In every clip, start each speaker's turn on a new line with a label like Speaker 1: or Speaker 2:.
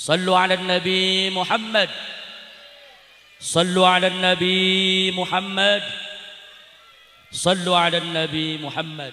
Speaker 1: صلوا على النبي محمد. صلوا على النبي محمد. صلوا على النبي محمد.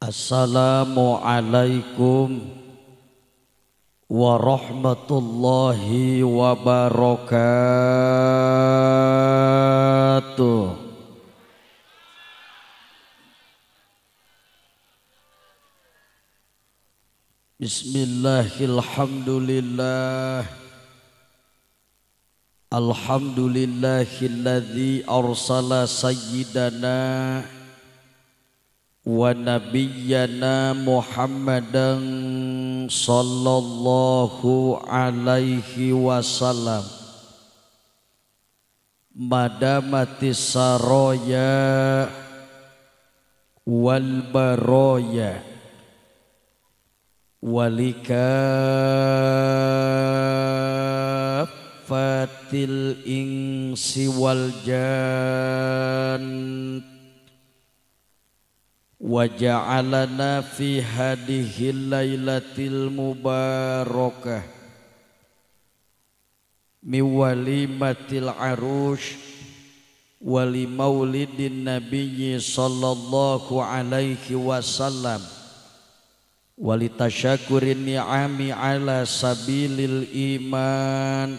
Speaker 2: Assalamualaikum warahmatullahi wabarakatuh. Bismillahirrahmanirrahim. Alhamdulillahilladzi arsala sayyidana wa nabiyyana Muhammadan sallallahu alaihi wasallam madamatis saraya wal baraya walikafatil insi wal jan wa ja'alana fi hadhil lailatil mubarakah mi walimatil arush wali maulidin nabiyyi sallallahu alaihi wasallam wali tasyakurin ni'ami ala sabilil iman.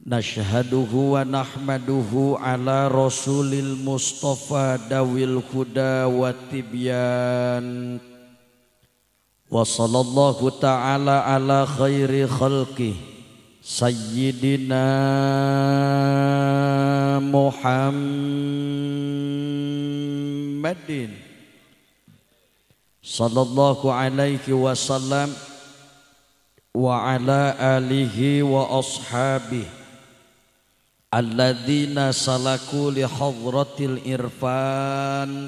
Speaker 2: Nashhaduhu wa nahmaduhu ala rasulil mustafa dawil huda wa tibyan wa sallallahu ta'ala ala khairi khalqih sayyidina Muhammadin sallallahu alaihi wasallam wa ala alihi wa ashabihi alladzina salaku li hadratil irfan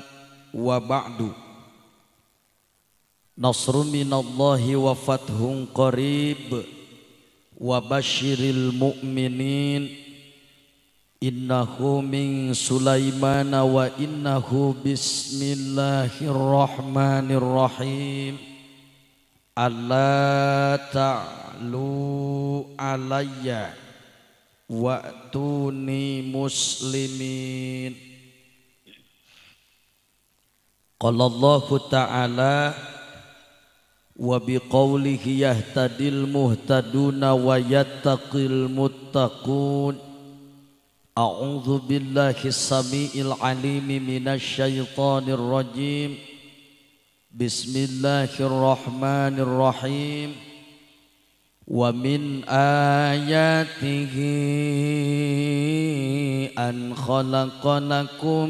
Speaker 2: wa ba'du. Nasrun minallahi wa fathun qarib wa basyiril mu'minin innahu min Sulaimana wa innahu bismillahirrahmanirrahim. Alla ta'lu alayya wa'tuni muslimin. Qala Allahu ta'ala wa biqaulihi yahtadil muhtaduna wa yattaqil muttaqun. A'udzu billahi samiil alimi minasy syaithanir rajim. Bismillahirrahmanirrahim. Wa min ayatihi an khalaqalakum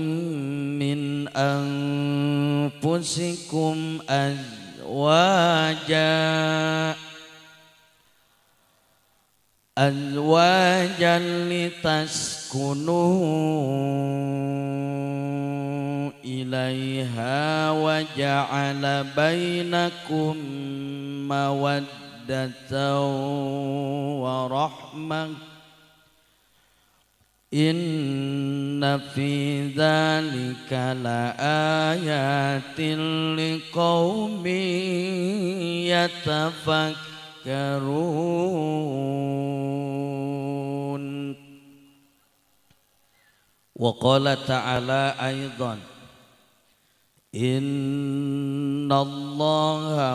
Speaker 2: min anfusikum azwajan litaskunu ilaiha wa ja'ala bainakum mawaddah wa rahmah. Inna fi dzalika laayatin liqaumin yatafakkarun. Wa qala ta'ala aidan innallaha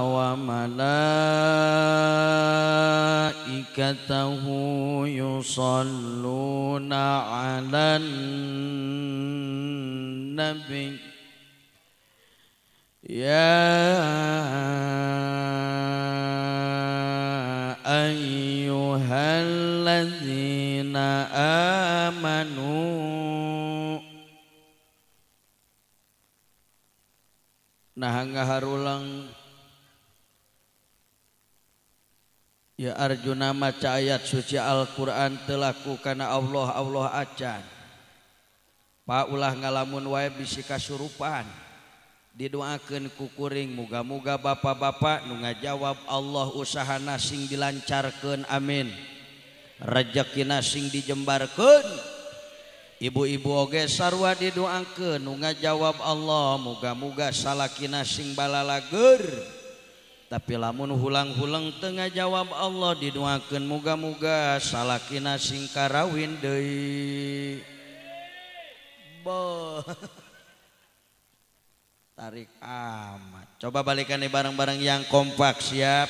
Speaker 2: wa malaikatahu yusalluna 'alan nabi ya ayyuhalladzina amanu nah ngaharulang Ya Arjuna maca ayat suci Al-Quran telaku kana Allah acan. Pak ulah ngalamun wae bisi kasurupan. Didoakeun ku kuring muga-muga bapak-bapak nu ngajawab Allah usahana sing dilancarkeun amin. Rezekina sing dijembarkeun. Ibu-ibu oge sarua didoakeun nu ngajawab Allah muga-muga salakina sing balalager. Tapi lamun hulang-hulang tengah jawab Allah didoakeun muga-muga salakina sing karawin deui. Boh. Tarik amat. Coba balikan nih bareng-bareng yang kompak. Siap?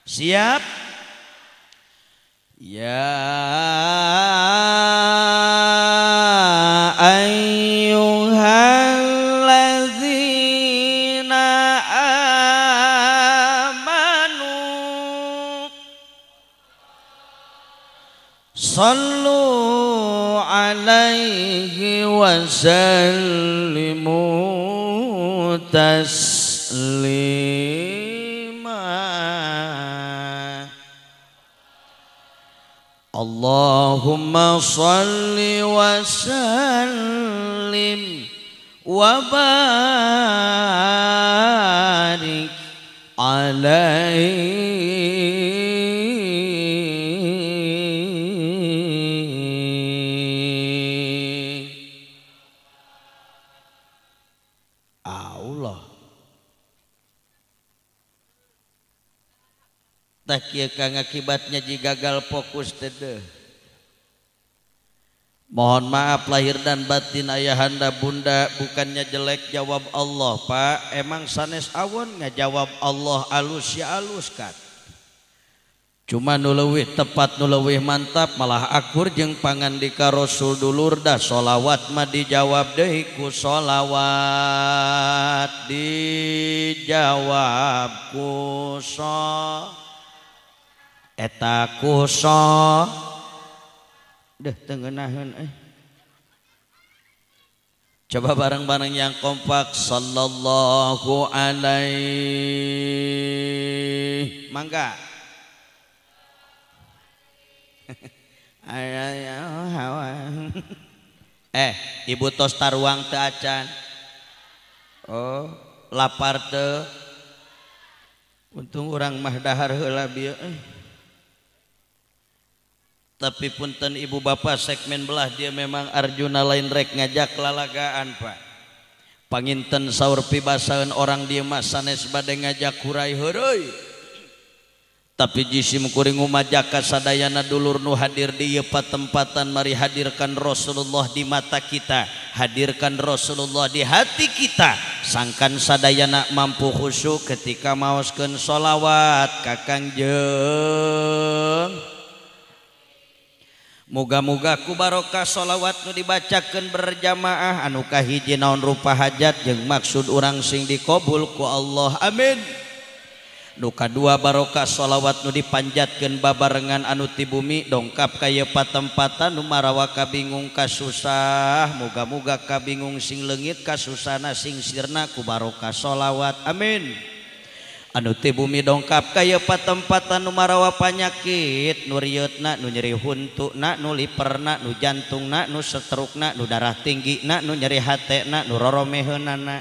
Speaker 2: Siap? Ya ayyuhalladzina amanu sallu alaihi wa sallimu taslima. Allahumma salli wa sallim wa barik alaihi. Tak kieu kang akibatnya jika gagal fokus teu. Mohon maaf lahir dan batin ayahanda bunda, bukannya jelek jawab Allah Pak, emang sanes awon ngajawab Allah alus ya alus kan. Cuma nu leuwih tepat nu leuwih mantap malah akur jeung pangandika Rasul dulur dah sholawat mah dijawab deui ku sholawat, dijawab ku eta kuso deh tengenaheun Coba bareng-bareng yang kompak sallallahu alaihi mangga ibu tos taruang teu acan. Oh lapar teu untung urang mah dahar heula bieu Tapi punten ibu bapak segmen belah dia memang Arjuna lain rek ngajak lalagaan Pak. Panginten saur pibasaeun orang dia mah sanes bade ngajak hurai heureui. Tapi jisim kuring ngumajak ka sadayana dulur nu hadir di ieu patempatan mari hadirkan Rasulullah di mata kita, hadirkan Rasulullah di hati kita. Sangkan sadayana mampu khusyuk ketika maoskeun sholawat ka Kangjeng. Muga-muga ku barokah sholawat nu dibacakeun berjamaah anu kahiji naon rupa hajat jeung maksud urang sing dikabul ku Allah amin. Nu kadua barokah sholawat nu dipanjatkeun babarengan anu ti bumi dongkap ka ieu patempatan nu marawa kabingung kasusah muga-muga kabingung sing leungit kasusahna sing sirna ku barokah sholawat amin. Anu ti bumi dongkap kaya patempatan nu marawa panyakit nu rieutna nu nyeri huntuna nu liperna nu jantungna nu setrukna nu darah tinggina nu nyeri hatena nu roromeheunana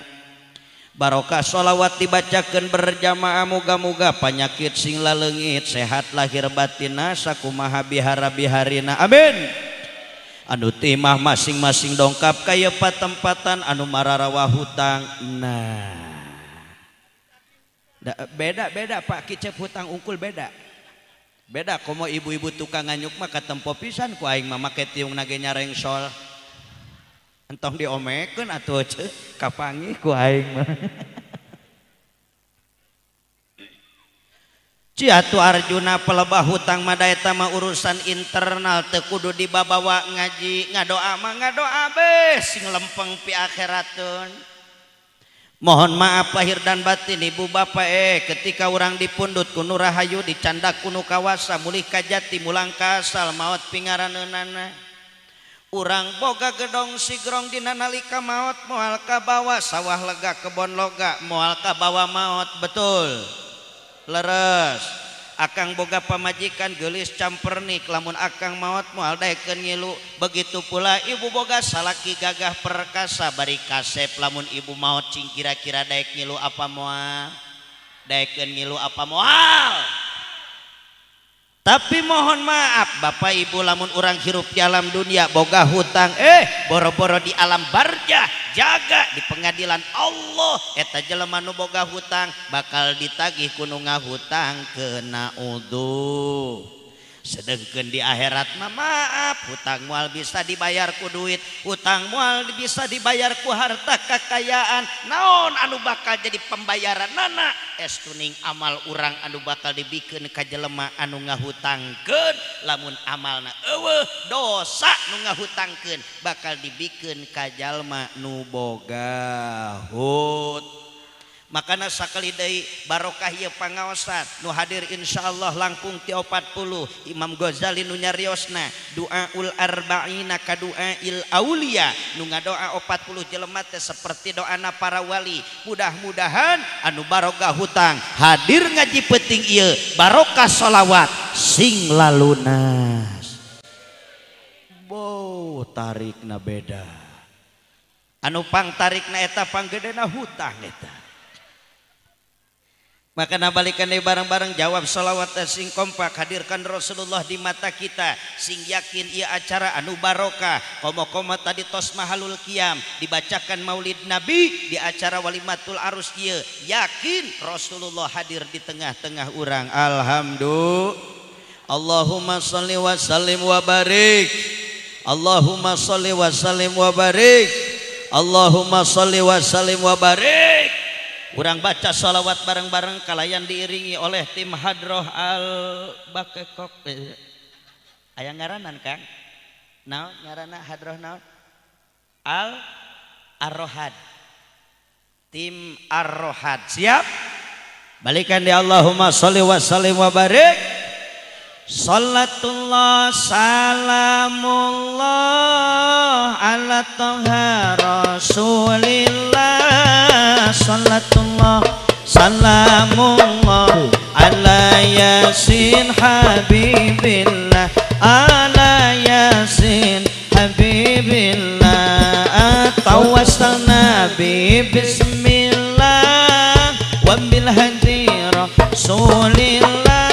Speaker 2: barokah sholawat dibacakeun berjamaah muga-muga panyakit sing laleungit sehat lahir batinna sakumaha bihara-biharina amin. Anu ti mah masing-masing dongkap kaya patempatan anu mararawa hutang nah beda-beda Pak kicep hutang ungkul beda komo ibu-ibu tukang nganyuk mah katempo pisan ku aing mah make tiung nage nyareng sol entong diomekeun atuh kapangi ku aing mah Ciatu Arjuna pelebah hutang mah daeta mah urusan internal teu kudu dibabawa ngaji ngadoa mah ngadoa be sing lempeng pi akhirateun. Mohon maaf lahir dan batin ibu bapak ketika orang dipundut kuno rahayu dicandak kuno kawasa mulih kajati mulang kasal maut pingaraneunana urang boga gedong sigrong dina nalika maut moal ka bawa sawah lega kebon loga moal ka bawa maut betul leres Akang boga pamajikan geulis campernik lamun akang maot moal daekeun ngilu begitu pula ibu boga salaki gagah perkasa bari kasep lamun ibu maot cing kira-kira daek ngilu apa moal daekeun ngilu apa moal. Tapi mohon maaf Bapak Ibu lamun urang hirup di alam dunia boga hutang boro-boro di alam barzah jaga di pengadilan Allah eta jelema nu boga hutang bakal ditagih ku nu ngahutang kena udu. Sedengkeun di akhirat mah maaf hutang moal bisa dibayar ku duit, hutang moal bisa dibayar ku harta kekayaan. Naon anu bakal jadi pembayaranna? Estuning amal urang anu bakal dibikeun ka jelema anu ngahutangkeun. Lamun amalna eueuh dosa nu ngahutangkeun bakal dibikeun ka jalma nu boga hut. Makana sakali deui barokah ieu pangaosan nu hadir insyaallah langkung ti 40 Imam Ghazali nu nyariosna Duaul Arba'ina ka Duail Aulia nu ngadoa 40 jelema teh saperti doana para wali. Mudah-mudahan anu barokah hutang hadir ngaji penting ieu barokah sholawat sing lalunas. Boh tarikna beda. Anu pang tarikna eta panggedena hutang eta. Maka nabalikan bareng-bareng jawab salawat sing kompak hadirkan Rasulullah di mata kita sing yakin ia acara anu barokah komo-komo tadi tos mahalul qiyam dibacakan maulid Nabi di acara walimatul arus ieu yakin Rasulullah hadir di tengah-tengah urang. Alhamdulillah. Allahumma sholli wa sallim wa barik. Allahumma sholli wa sallim wa barik. Allahumma sholli wa sallim wa barik. Urang baca salawat bareng-bareng kalayan diiringi oleh tim Hadroh Al-Bakekok. Aya ngaranan Kang? Naon ngaranna Hadroh naon? Ar-Rohad. Tim Ar-Rohad. Siap? Balikan di Allahumma sholli wa sallim wa barik. Salatullah salamullah ala toha rasulillah. Salatullah salamullah ala yasin habibillah. Ala yasin habibillah. Tawassalna bi bismillah wa bil hadi rasulillah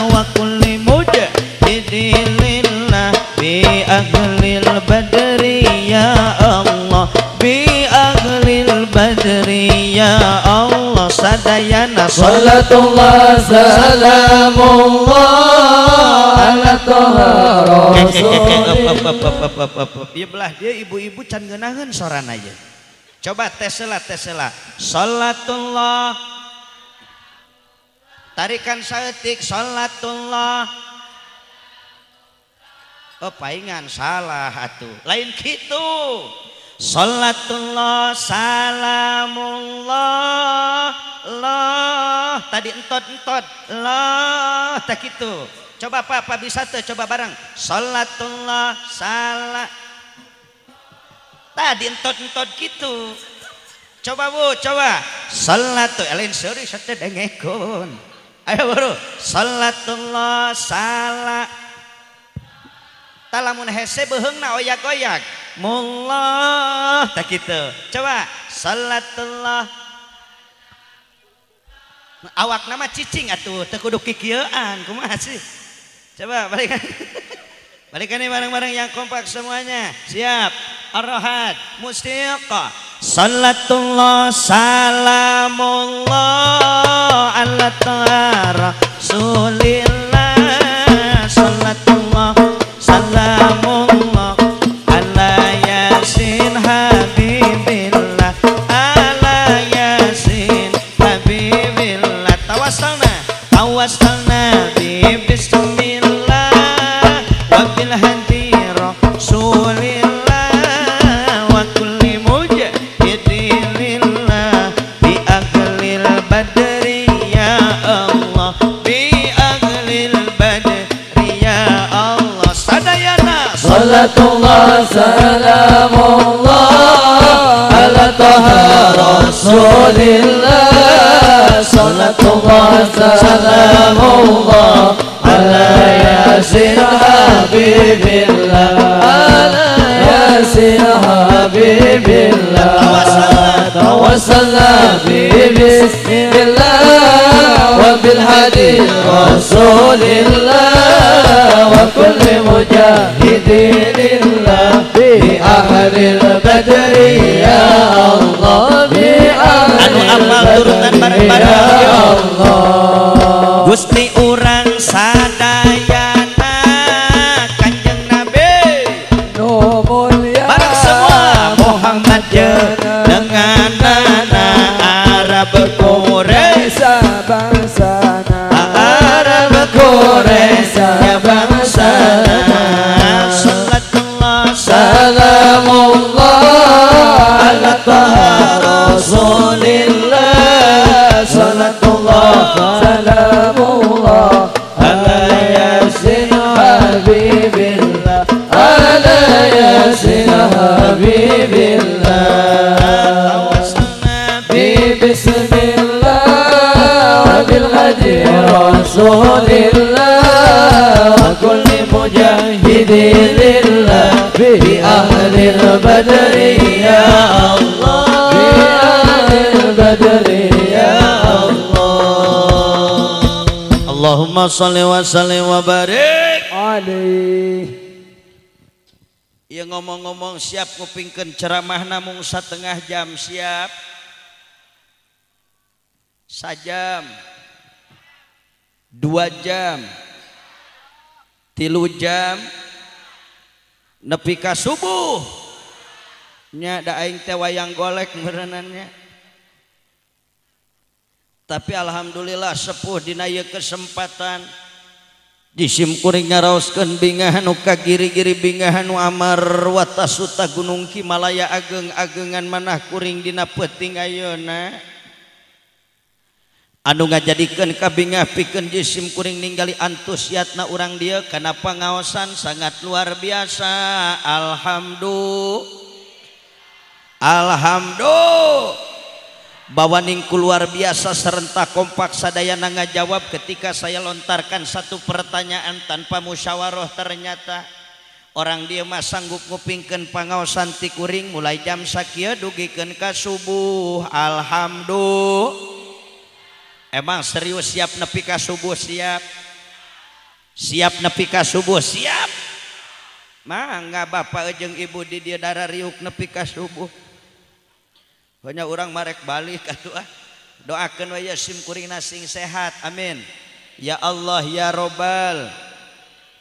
Speaker 2: wa kulli mujahidillah bi ahlil badri ya Allah. Bi ahlil badri ya Allah sadayana
Speaker 3: salatullah salamullah ala toha rasul.
Speaker 2: Ieu belah dia ibu-ibu can ngeunaheun sorana ieu. Coba tesela salatullah tarikan saeutik salatullah. Oh paingan salah atuh lain kitu. Salatullah salamullah Allah tadi entot Allah tak gitu. Coba apa bisa tuh coba bareng. Salatullah salah tadi entot gitu. Coba Bu coba. Salatu lain seuri sate dengekun. Ayo baru. Salatullah salah talamun hese beheungna oyak-oyak mullah tak gitu. Coba salatullah awak nama cicing atuh teu kudu kikieuan kumaha sih. Coba balikan balikan nih bareng-bareng yang kompak semuanya. Siap. Ar-Rohad Mustiqa. Salatullah salamullah ala ta'ala rasulillah. Salatullah salamullah ala yasin habibillah. Ala yasin habibillah. Tawassalna bi bismillah wa bil hadi rasulillah wa kulli mujahidillah bi ahlil badri ya Allah. Bi ahlil badri ya Allah sadayana
Speaker 3: salatullah salamullah ala toha rasulillah. Salatullah salamullah ala yasin habibillah ala yasin habibillah tawassalna bismillah wa bil hadi rasulillah wa kulli mujahidin lillah bi ahlil badri ya Allah bi
Speaker 2: anu amal turutan bareng-bareng ya Allah Gusti urang sadayana Kanjeng Nabi
Speaker 3: nu mulia
Speaker 2: bareng semua Muhammad dengan nana Arab Quraisy
Speaker 3: bangsana
Speaker 2: Arab Quraisy ya bangsana Salatullah
Speaker 3: salamullah ala taha rasulillah salatullah salamullah ala yasin habibillah ala yasin habibillah bismillah wa bil hadi rasulillah wa kulli mujahidin lillah bi ahlil badri ya Allah bi ahlil badri ya Allah
Speaker 2: Allahumma sholli wa sallim wa barik
Speaker 3: alaihi.
Speaker 2: Ieu ngomong-ngomong siap ngupingkeun ceramah namung 1/2 jam siap sajam 2 jam 3 jam nepi ka subuh nya da aing teh wayang golek merenannya tapi alhamdulillah sepuh dina ieu kesempatan jisim kuring ngaraoskeun bingah nu kagiri-giri bingah nu amar watasuta gunung Himalaya ageng-agengan manah kuring dina peuting ayeuna anu ngajadikeun kabingah pikeun jisim kuring ningali antusiasna urang dieu kana pangaosan sangat luar biasa alhamdulillah bawaningku luar biasa serentak kompak sadayana ngajawab ketika saya lontarkan satu pertanyaan tanpa musyawarah ternyata orang dia mah sanggup ngupingkeun pangaosan ti kuring mulai jam sakieu dugikeun ka subuh alhamdulillah. Emang serius siap nepi ka subuh siap nepi ka subuh siap mangga bapak jeung ibu di dia dara riuk nepi ka subuh banyak orang marek balik atuh doakeun we sim kuringna sing sehat amin ya Allah ya Robbal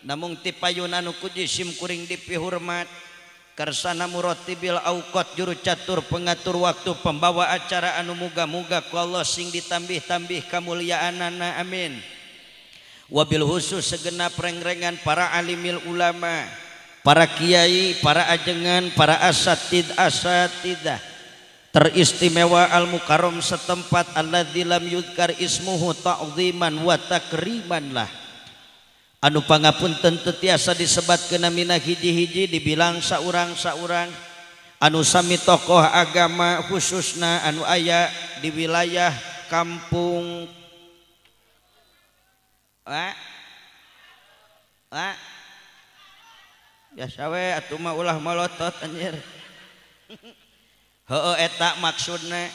Speaker 2: namung ti payuna nu kuji sim kuring dipihormat karsana murattibil auqat juru catur pengatur waktu pembawa acara anu muga-muga ku Allah sing ditambih-tambih kamuliaanana amin wabil khusus segenap rengrengan para alimil ulama para kiai para ajengan para asatidah teristimewa al mukarram setempat alladzi lam yuzkar ismuhu ta'ziman wa takriman lah anu pangapunten teu tiasa disebatkeun namina hiji-hiji dibilang saurang-saurang anu sami tokoh agama khususna anu aya di wilayah kampung biasa we atuh mah ulah malotot anjir heueuh eta maksudna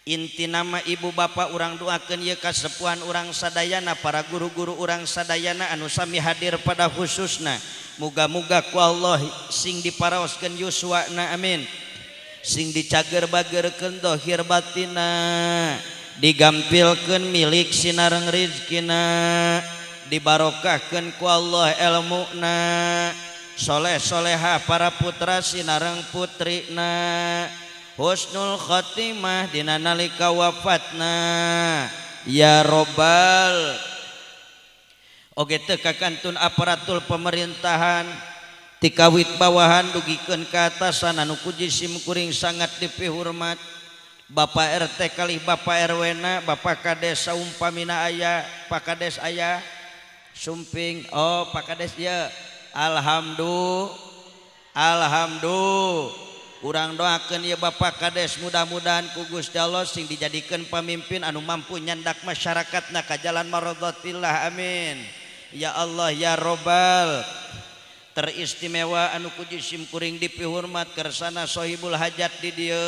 Speaker 2: inti nama ibu bapak urang doakeun ieu kasepuhan urang sadayana para guru-guru urang sadayana anu sami hadir pada khususna muga-muga ku Allah sing diparaoskeun yuswana amin sing dicager-bagerkeun zahir batina digampilkeun milik sinareng rezekina dibarokahkeun ku Allah ilmuna soleh-solehah para putra sinareng putrina husnul khotimah dina nalika wafatna ya Robbal oge teu kakantun aparatur pemerintahan tikawit bawahan dugikeun ka atasan anu ku jisim kuring sangat dipihormat Bapak RT kalih Bapak RW na Bapak Kades saumpamina aya Pak Kades aya sumping oh Pak Kades ya alhamdulillah Urang doakeun ieu Bapak Kades mudah-mudahan ku Gusti Allah sing dijadikeun pamimpin anu mampu nyandak masyarakatna ka jalan maradhatillah amin ya Allah ya Robbal teristimewa anu puji sim kuring dipihormat kersana sohibul hajat di dieu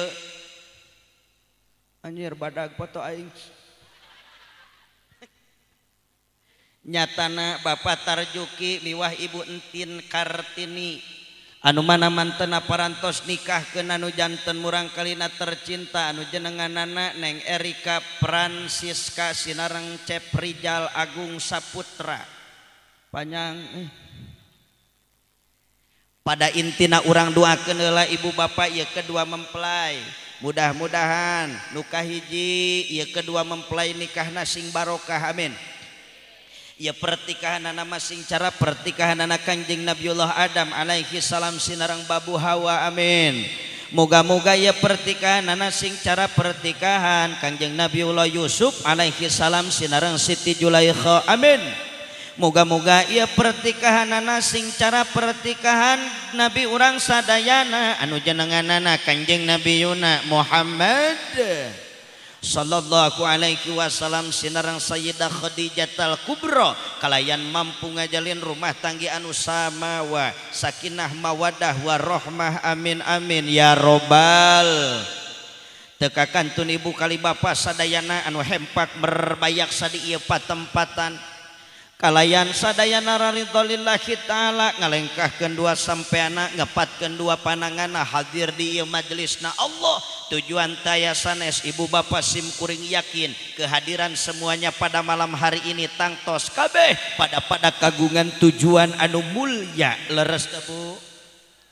Speaker 2: anjir badag foto aing nyatana Bapak Tarjuki miwah Ibu Entin Kartini anu mana mantena parantos nikahkeun anu janten murang kalina tercinta anu jenenganana Neng Erika Francisca Sinareng Cep Rijal Agung Saputra panjang pada intina urang doakeun heula ibu bapak ieu kedua mempelai mudah-mudahan nu kahiji ieu kedua mempelai nikahna sing barokah amin ieu pertikahanana sing cara pertikahanana Kangjeng Nabiullah Adam alaihi salam sinareng babu Hawa amin moga-moga ieu pertikahanana sing cara pertikahan Kangjeng Nabiullah Yusuf alaihi salam sinareng Siti Julaikha amin moga-moga ia pertikahanana sing cara pertikahan Nabi urang sadayana anu jenenganana Kanjeng Nabi Yuna Muhammad sallallahu alaihi wasallam sinareng Sayyidah Khadijatul Kubra kalayan mampu ngajalin rumah tangga anu samawa sakinah mawadah warahmah amin amin ya Robbal tekakantun ibu kali bapak sadayana anu hempak berbayak sadi ieu patempatan kalayan sadayana ridholillahi ta'ala ngalengkahkeun dua sampeana ngepatkeun dua pananganna hadir di ieu majelisna Allah tujuan taya sanes ibu bapak sim kuring yakin kehadiran semuanya pada malam hari ini tangtos kabeh pada kagungan tujuan anu mulya leres teh Bu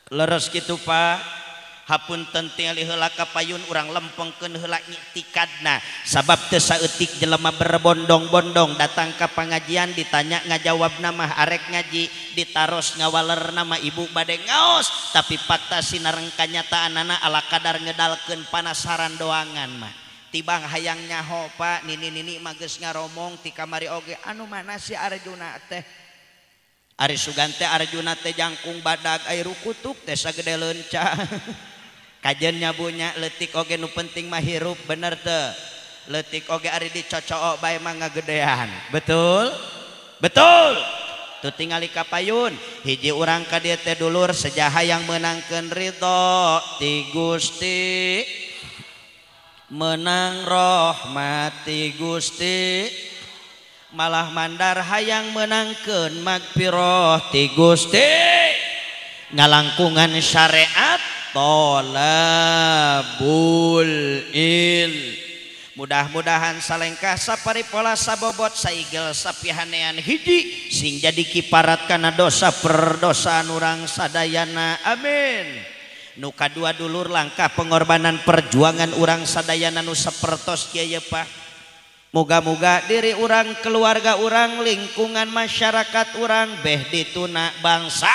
Speaker 2: leres kitu Pak hapunten tingali heula kapayun urang lempengkeun heula iktikadna sabab teu saeutik jelema berbondong-bondong datang ka pangajian ditanya ngajawabna mah arek ngaji ditaros ngawaler nama ibu bade ngaos tapi fakta sinareng kanyataanana ala kadar ngedalkeun panasaran doangan mah tibang hayang nyaho Pak nini mah geus ngaromong ti kamari oge anu mana si Arjuna teh Ari Sugante Arjuna teh jangkung badag air kutuk teh sagede leunca kajen nyabunya letik oge nu penting mah hirup bener teu letik oge ari dicocok bae mah ngagedean betul betul tuh tingali kapayun hiji urang ka dieu teh dulur sejaha yang menangkeun ridho ti Gusti menang rahmati Gusti malah mandar hayang menangkeun magfirah ti Gusti ngalangkungan syariat tolabul il mudah-mudahan salengkah saparipola sabobot saigel sapihanean hiji sing jadi kiparat kana dosa perdosaan urang sadayana amin nu kadua dulur langkah pengorbanan perjuangan urang sadayana nu sapertos kieu Pak moga-moga diri urang keluarga urang lingkungan masyarakat urang beh dituna bangsa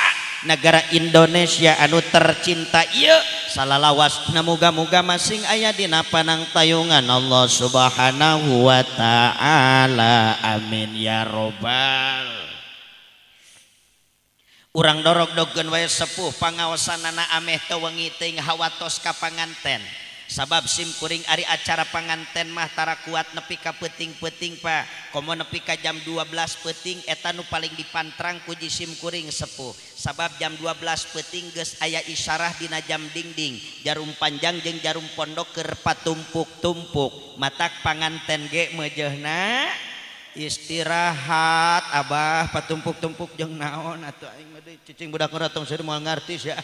Speaker 2: negara Indonesia anu tercinta ieu salalawasna moga-moga masing aya dina panangtayungan Allah Subhanahu wa taala amin ya Robbal urang dorog-dogkeun wae sepuh pangaosanana ameh teu wengi teuing hawatos ka panganten sabab sim kuring ari acara panganten mah tara kuat nepi ka peuting-peuting Pak komo nepi ka jam 12 peuting eta nu paling dipantrang ku sim kuring sepuh sabab jam 12 peuting geus aya isyarah dina jam dingding jarum panjang jeung jarum pondok keur patumpuk-tumpuk matak panganten ge meujeuhna istirahat abah patumpuk-tumpuk jeung naon atuh aing mah deui cicing budak ratong seueur moal ngartis ya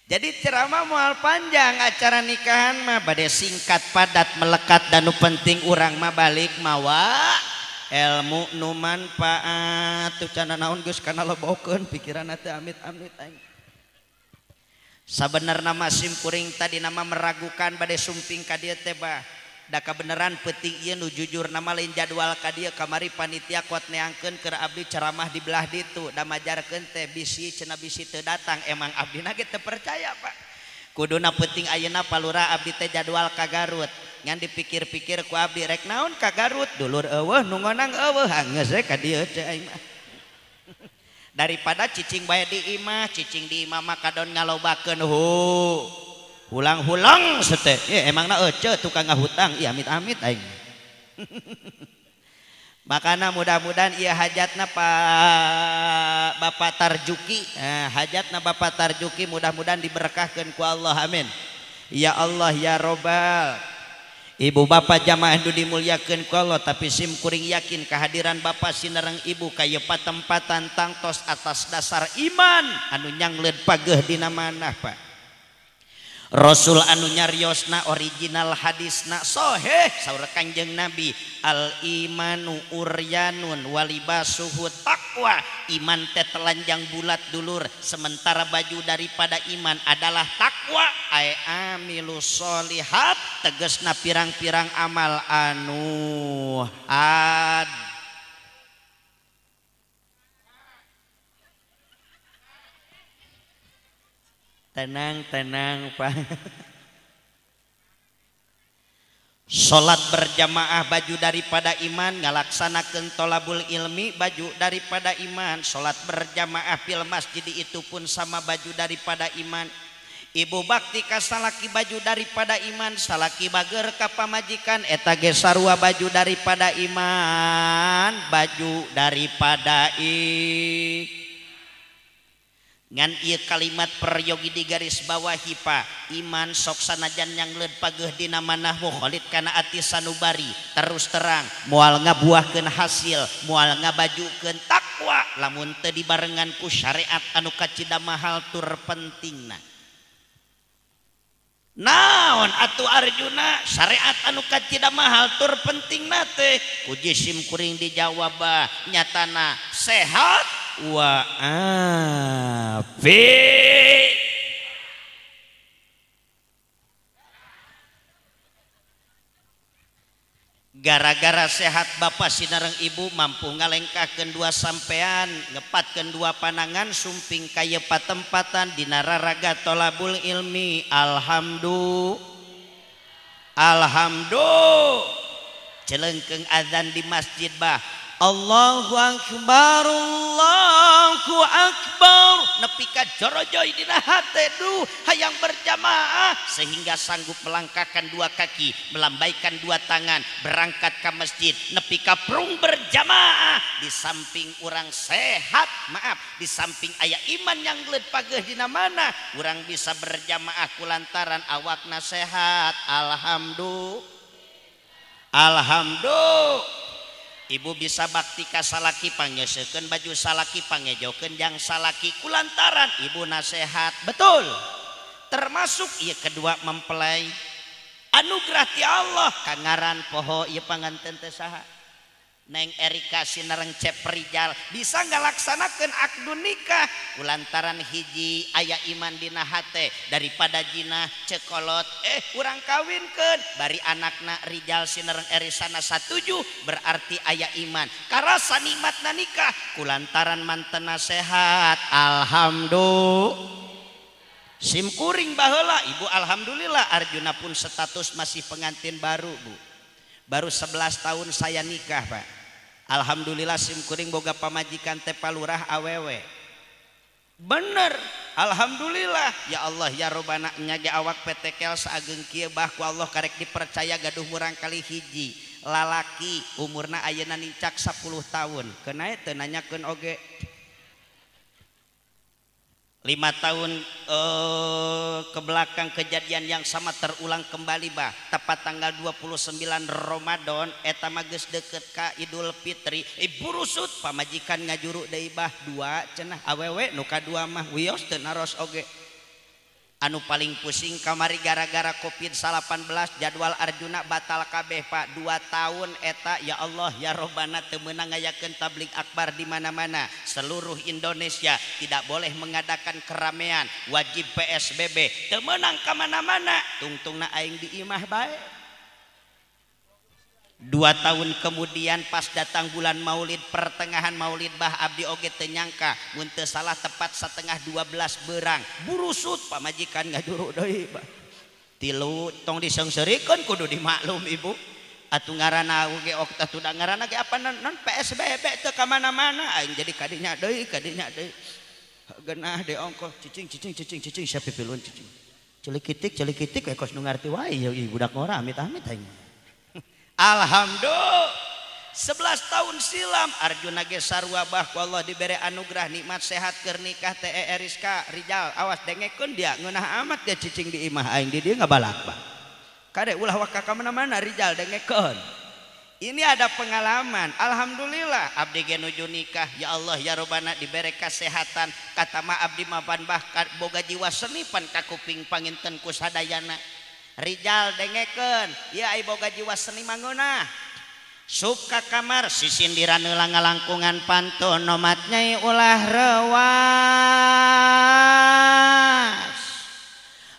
Speaker 2: jadi ceramah moal panjang acara nikahan mah bade singkat padat melekat dan nu penting urang mah balik mawa ilmu nu manfaat tuh cenah naon geus kana lebokeun pikiranna teh amit-amit aing sabenerna mah sim kuring tadi nama meragukan bade sumping ka dieu teh bah da kabeneran peuting ieu nu jujur nama lain jadwal ka dieu kamari panitia kuat neangkeun keur abdi ceramah di belah ditu da majarkeun teh bisi cenah bisi teu datang emang abdina ge teu percaya Pak kuduna peuting ayeuna palura abdi teh jadwal ka Garut ngan dipikir-pikir ku abdi rek naon ka Garut dulur eueuh nu ngonang eueuh geus we ka dieu teh aing mah daripada cicing bae di imah, cicing di imah mah kadon ngalobakeun hulang-hulang sete. Emangna ece tukang ngahutang, iya amit-amit aing. Makana mudah-mudahan iya hajatna Pak Bapak Tarjuki, hajatna Bapak Tarjuki mudah-mudahan diberkahkeun ku Allah, amin. Ya Allah ya Robbal. Ibu bapak jamaah nu dimuliakeun ku Allah, tapi sim kuring yakin kehadiran bapak sinereng ibu kaya patempatan tangtos atas dasar iman anu nyangleud pageuh dina manah Pak. Rasul anu nyariosna original hadisna sahih saur Kangjeng Nabi, al imanu uryanun walibasuhu taqwa. Iman teh telanjang bulat dulur, sementara baju daripada iman adalah takwa. Ai amilus solihat tegasna pirang-pirang amal anu had. Tenang Pak. Salat berjamaah baju daripada iman, ngalaksanakeun tolabul ilmi baju daripada iman. Salat berjamaah fil masjid itu pun sama baju daripada iman. Ibu bakti ka salaki baju daripada iman, salaki bager ka pamajikan eta ge sarua baju daripada iman, baju daripada ngan ieu kalimat peryogi di garis bawahi Pak. Iman sok sanajan nyangleud pageuh dina manah mukhalid kana ati sanubari, terus terang moal ngabuahkeun hasil, moal ngabajukeun takwa lamun teu dibarengan ku syariat anu kacida mahal tur pentingna. Naon atuh Arjuna syariat anu kacida mahal tur pentingna teh? Ku jisim kuring dijawab nyatana sehat wa afi. Gara-gara sehat bapak sinareng ibu mampu ngalengkahkeun dua sampean, ngepatkeun dua panangan sumping kaya patempatan dina raraga tolabul ilmi. Alhamdulillah. Celengkeung azan di masjid bah. Allahu akbar, Allahu akbar, nepi ka jorojoy dina hate duh hayang berjamaah sehingga sanggup melangkahkan dua kaki, melambaikan dua tangan, berangkat ke masjid nepi ka prung berjamaah. Di samping urang sehat, maaf, di samping aya iman yang geleud pageuh dina mana urang bisa berjamaah kulantaran awakna sehat. Alhamdulillah. Ibu bisa bakti ka salaki pangeseukeun baju salaki, pangejokeun jang salaki kulantaran ibu nasehat. Betul. Termasuk ieu kedua mempelai anugerah ti Allah kangaran poho ieu panganten teh saha? Neng Erika sinareng Cep Rijal bisa ngalaksanakeun akdu nikah kulantaran hiji aya iman dina hate daripada jina cekolot urang kawinkeun bari anakna Rijal sinareng Erisana satuju berarti aya iman karasa nikmatna nikah kulantaran mantena sehat. Alhamdulillah. Sim kuring baheula ibu alhamdulillah Arjuna pun status masih pengantin baru Bu. Baru 11 tahun saya nikah Pak. Alhamdulillah sim kuring boga pamajikan teh palurah awewe. Bener. Alhamdulillah. Ya Allah ya Robbana nyage awak petekel saageng kieu bah ku Allah karek dipercaya gaduh murang kali hiji. Lalaki umurna ayeuna nincak 10 tahun. Kenae teu nanyakeun oge. 5 tahun ke belakang kejadian yang sama terulang kembali bah. Tepat tanggal 29 Ramadan eta mah geus deukeut ka Idul Fitri. Ibu rusut pamajikan ngajuru deui bah 2 cenah awewe nu kadua mah wios teu naros oge. Anu paling pusing kamari gara-gara Covid-19 jadwal Arjuna batal kabeh Pak. 2 tahun eta ya Allah ya Robbana teu meunang ngayakeun tabligh akbar di mana-mana. Seluruh Indonesia tidak boleh mengadakan keramaian, wajib PSBB. Teu meunang ka mana-mana. Tungtungna aing di imah bae. 2 tahun kemudian pas datang bulan Maulid, pertengahan Maulid bah abdi oge teu nyangka mun teu salah tepat setengah 12 beurang burusut pamajikan ngajuru deui bah. 3 tong diseungseurikeun kudu dimaklum ibu. atuh ngaranna oge okta tuh da ngaranna ge apa non PSBB teu ka mana-mana aing jadi kadinya deui genah de ongkoh cicing sapi pilun cicing celikitik we kos nu ngarti wae ieu budak ngora amit-amit aing alhamdulillah 11 tahun silam Arjuna ge sarua bah ku Allah dibere anugerah nikmat sehat keur nikah teh Eriska Rijal awas dengekeun dia ngeunah amat ge cicing di imah aing di dieu ngabalak bah kade ulah waka ka mana-mana Rijal dengekeun ini ada pengalaman alhamdulillah abdi ge nuju nikah ya Allah ya Robbana dibere kasehatan kata ma abdi mapan bah boga jiwa seni pan ka kuping panginten ku sadayana Rijal dengekeun ya ai boga jiwa seni mangeunah sup ka kamar sisindiran ulah ngalangkungan pantun nomat nyai ulah rewas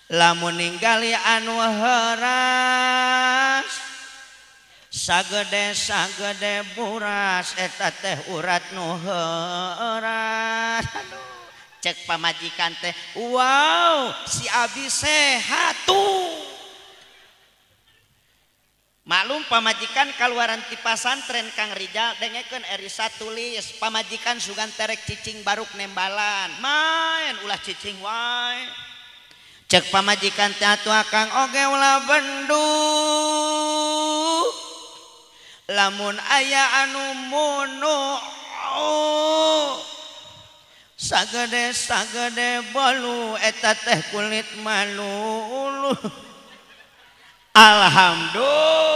Speaker 2: lamun ninggali anu heuras sagede buras eta teh urat nu heuras cek pamajikan teh wow si abi sehat tuh maklum pamajikan kaluaran ti pasantren Kang Rijal dengekeun Erisa tulis pamajikan sugan terek cicing baruk nembalan main ulah cicing wae cek pamajikan teh atuh akang oge ulah bendu lamun aya anu munu sagede bolu eta teh kulit malu alhamdulillah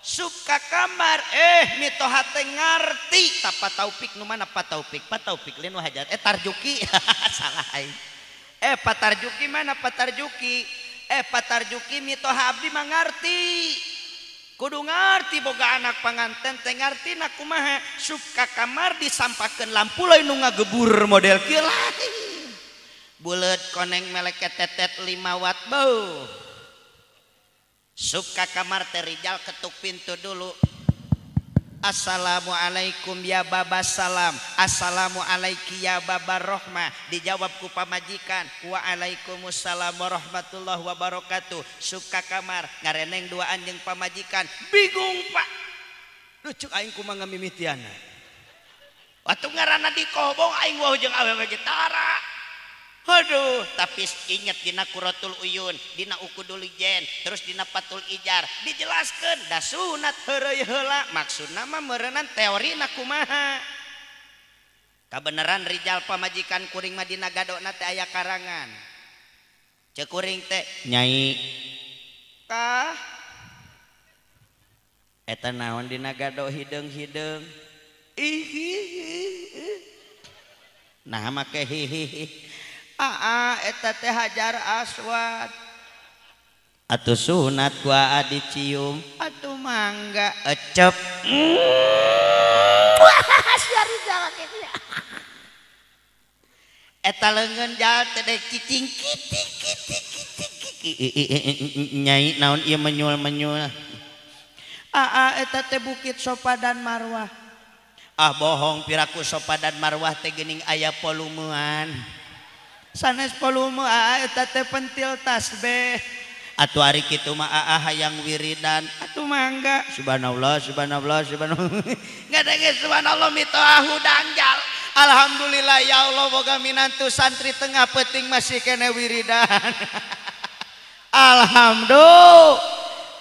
Speaker 2: suka kamar mitoha teh ngarti tapa taupik nu mana Pak Taufik linu hajat Tarjuki salah aing Pak Tarjuki mana Pak Tarjuki Pak Tarjuki mitoha abdi mangarti kudu ngarti boga anak panganten teh ngarti na kumaha suka kamar disampakeun lampu lain nu ngagebur model kieu lain buleut koneng meleket tetet 5 watt bau suka kamar teh Rijal ketuk pintu dulu assalamualaikum ya baba salam assalamualaikum ya baba rohmah dijawab ku pamajikan waalaikumsalam warahmatullahi wabarakatuh suka kamar ngareneng duaan jeung pamajikan bingung pak lucu aing kumaha ngamimitiana waktu ngaranna dikobong aing wah jeung awewe gitara aduh tapi inget dina Quratul Uyun dina Ukudul Ijen terus dina Fathul Ijar dijelaskeun da sunat heureuy heula maksudna mah meureunnan teorina kumaha kabeneran Rijal pamajikan kuring mah dina gadona teh aya karangan ceuk kuring teh nyai kah eta naon dina gado hideung-hideung nah make hihihi eta teh Hajar Aswad atuh sunat gua dicium atuh mangga ecep eta leungeun jal teh dek cicing kitik nyai naon ieu menyul eta teh Bukit Sofa dan Marwah bohong piraku Sofa dan Marwah teh geuning aya polumean sanes volume eta teh pentil tasbih atuh ari kitu mah hayang wiridan atuh mangga subhanallah ngadenge subhanallah mitoah hudangjal alhamdulillah ya Allah boga minantu santri tengah peuting masih kene wiridan alhamdulillah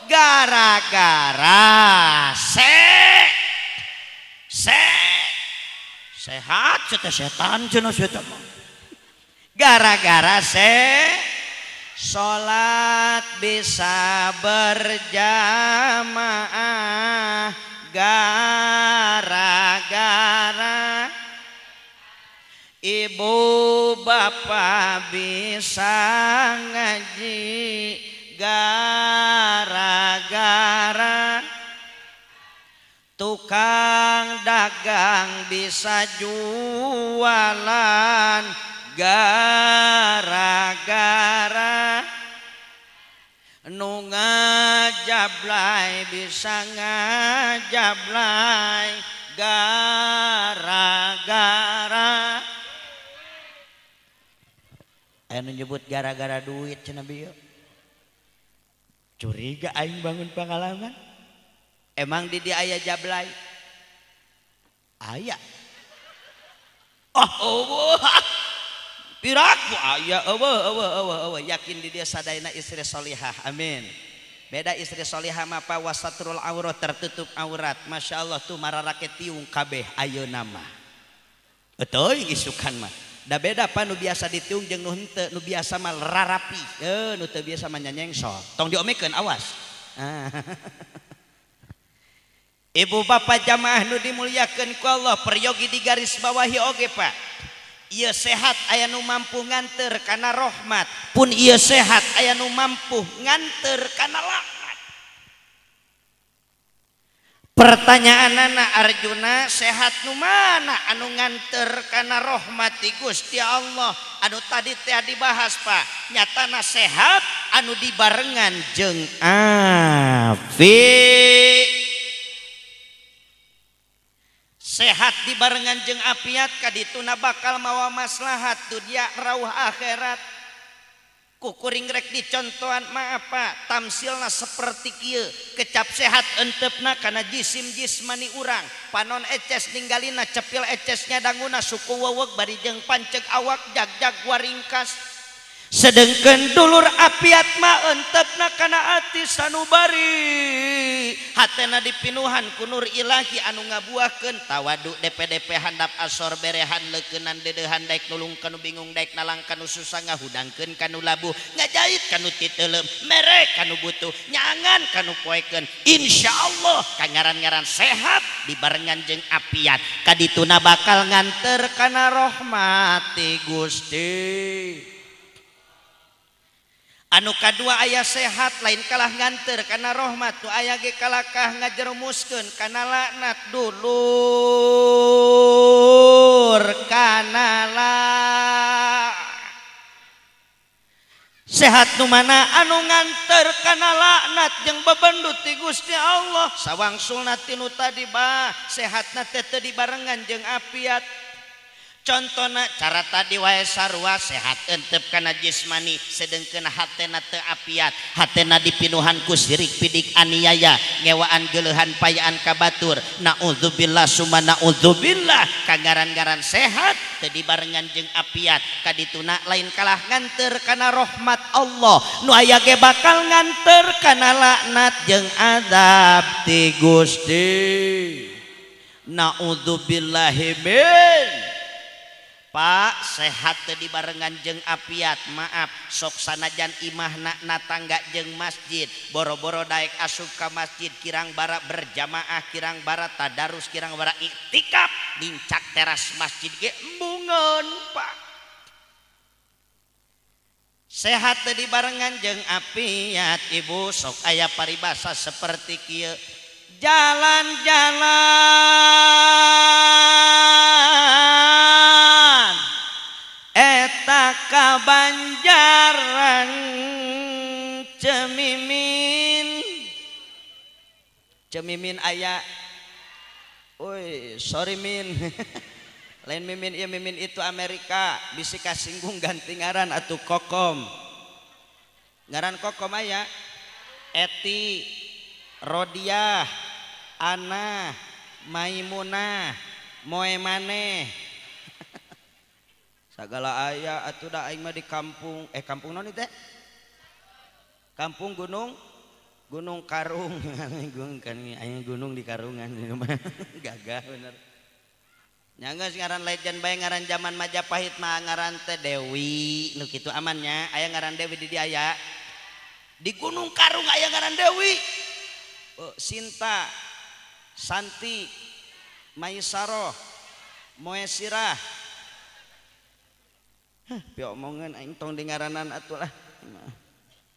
Speaker 2: gara-gara sehat setan cenah setan gara-gara sholat bisa berjamaah gara-gara ibu bapak bisa ngaji gara-gara tukang dagang bisa jualan gara-gara nu ngajablay bisa ngajablay gara-gara anu nyebut gara-gara duit cenah bieu curiga aing bangun pengalaman Emang di dia aya jablay? Aya. Oh, piraku aya eueuh yakin di dia sadayana istri solihah. Amin. Beda istri solihah mah apa wasatrul aurat tertutup aurat. Masya Allah tuh mararake tiung kabeh ayeuna mah. Euy isukan mah. Da beda apa nu biasa ditiung jeung nu henteu, nu biasa mah rarapi. Nu teu biasa mah nyanyengsol. Tong diomekeun awas. Ibu bapak jamaah nu dimuliakeun ku Allah, peryogi di garis bawahi oge Pak. Ieu sehat aya nu mampu nganter kana rahmat, pun ieu sehat aya nu mampu nganter kana laknat. Pertanyaanana Arjuna, sehat nu mana anu nganter kana rahmat ti Gusti Allah? Anu tadi teh dibahas Pak, nyatana sehat anu dibarengan jeung afi. Sehat dibarengan jeung afiat kadituna bakal mawa maslahat dunia rauh akhirat. Kukuring rek dicontohan maaf Pak, tamsilna seperti kieu, kecap sehat entepna kana jisim jismani urang, panon eces ninggalina cepil ecesnya danguna suku weweg bari jeung panceg awak jag-jag waringkas. Sedengkeun dulur apiat mah entepna kana ati sanubari, hatena dipinuhan ku nur ilahi anu ngabuahkeun tawadu DP-DP handap asor berehan leukeunan dedeuhan daek nulung kanu bingung daek nalang kanu susah ngahudangkeun kanu labuh ngajait kanu titeulem merek kanu butuh nyangan kanu poekeun. Insyaallah kangaran-ngaran sehat dibarengan jeung apiat kadituna bakal nganter kana rahmat ti Gusti. Anu kadua aya sehat lain kalah nganter kana rahmat, tu aya ge kalakah ngajerumuskeun kana laknat. Dulur kana sehat nu mana anu nganter kana laknat jeung babendut ti Gusti Allah. Sawangsulna tinu tadi bah sehatna teh teu dibarengan jeung afiat. Contohna cara tadi wae sarua sehat entep kana jismani sedengkeun hatena teu apiat, hatena dipinuhan ku sirik pidik aniaya ngewaan geuleuhan payaan ka batur. Naudzubillah summa naudzubillah kangaran-ngaran sehat teu dibarengan jeung apiat kadituna lain kalah nganter kana rahmat Allah nu aya ge bakal nganter kana laknat jeung azab ti Gusti. Naudzubillahi min. Pak sehat teu dibarengan jeung apiat maaf sok sanajan imahna na tangga jeung masjid boro-boro daek asup ka masjid kirang bara berjamaah kirang bara tadarus kirang bara iktikaf nincak teras masjid ge embungeun Pak. Sehat teu dibarengan jeung apiat Ibu sok aya paribasa seperti kieu jalan-jalan eta kabanjaran cemimin aya. Oi sorry min lain mimin ieu mimin itu Amerika bisi kasinggung ganti ngaran atuh kokom. Ngaran kokom aya Eti, Rodiah, Ana, Maimunah, moe maneh sagala aya atuh da aing mah di kampung kampung naon teh? Kampung Gunung Karung. Gunung kan aing gunung di Karungan gagah bener. Nyanggeus ngaran legend bae ngaran zaman Majapahit mah ngaran teh Dewi nu kitu amannya aya ngaran Dewi di dia aya. Di Gunung Karung aya ngaran Dewi. Sinta, Santi, Maisaroh, Moesirah. Pieu omongan aing tong dingaranan atuh lah.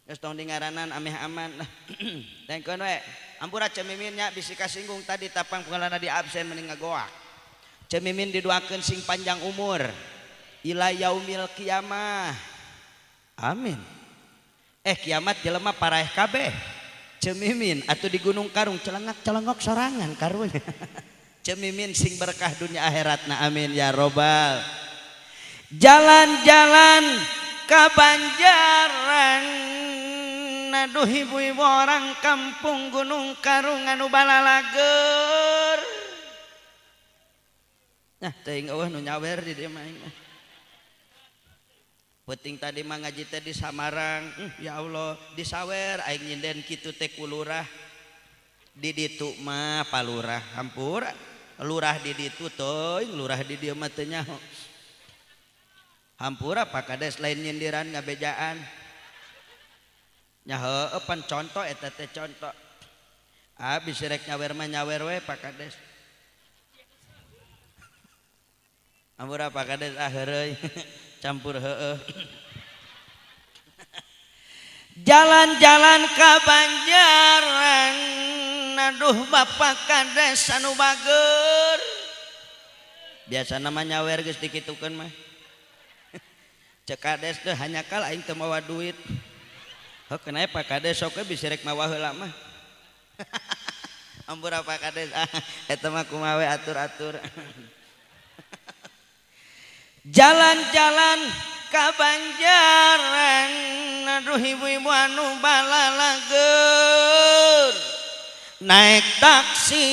Speaker 2: Geus tong dingaranan ameh aman lah. Tengkeun we. Ampura cemimin nya bisi kasinggung tadi tapang pengalana di absen mending ngagoak. Cemimin didoakeun sing panjang umur ila yaumil kiamah. Amin. Kiamat jelema paraeh kabeh. Cemimin atuh di Gunung Karung celengok sorangan karunya. Cemimin sing berkah dunia akhiratna amin ya robbal. Jalan-jalan ka Banjaran Naduh ibu-ibu orang kampung Gunung Karung anu balalager. Nah, teuing eueuh nu nyawer di dieu mah. Penting tadi mah ngaji teh di Samarang. Ya Allah, di sawer aing nyinden kitu teh ku lurah. Di ditu mah palurah, hampura. Lurah di ditu teuing, lurah di dieu mah teu nyaho. Hampura Pak Kades lain nyindiran ngabejaan. Nya heueuh pan contoh eta teh contoh. Abis rek nyawer mah nyawer we Pak Kades. Ampura Pak Kades heureuy campur heueuh. Jalan-jalan ka Banjaran aduh Bapak Kades anu bager. Biasa nama nyawer geus dikitukeun mah. Cek Kades teh hanya kal aing teu mawa duit. Oh kenapa Pak Kades sok bisa rek mawa heula mah. Ampura Pak Kades eta mah kumaha we atur-atur. Jalan-jalan ka Banjaran aduh ibu-ibu anu balalager. Naik taksi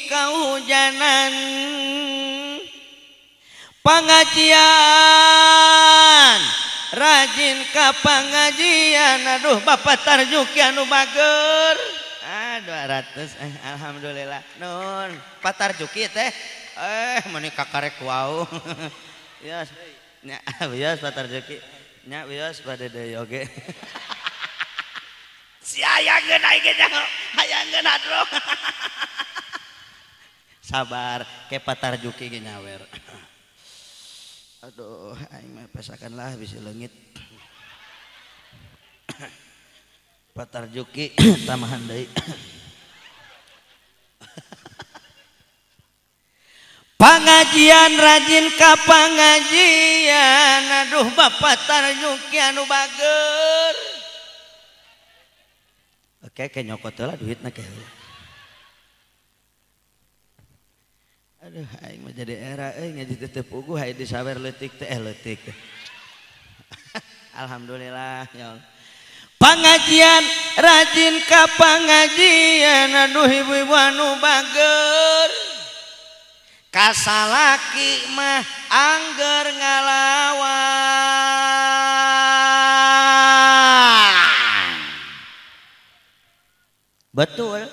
Speaker 2: kahujanan pengajian rajin ka pengajian aduh Bapak Tarjuki anu bager. 200 alhamdulillah nun Pak Tarjuki teh meuni kakarek wau. Wios nya wios Pak Tarjuki nya wios bade deui oge. Si hayangkeun aing ge hayangkeun hadro. Sabar ke Pak Tarjuki ge nyawer. Aduh aing mah pesakanlah bisi leungit. Pak Tarjuki tamahan deui. Pangajian rajin ka pangajian aduh Bapak Tarjuki anu bager. Oke ke nyokot heula duitna ke heula. Aduh aing mah jadi era ngaji teh puguh hayu disawer leutik teh leutik teh. Alhamdulillah ya Allah. Pangajian rajin ka pangajian aduh ibu-ibu anu bager. Kasalaki mah angger ngalawan. Betul.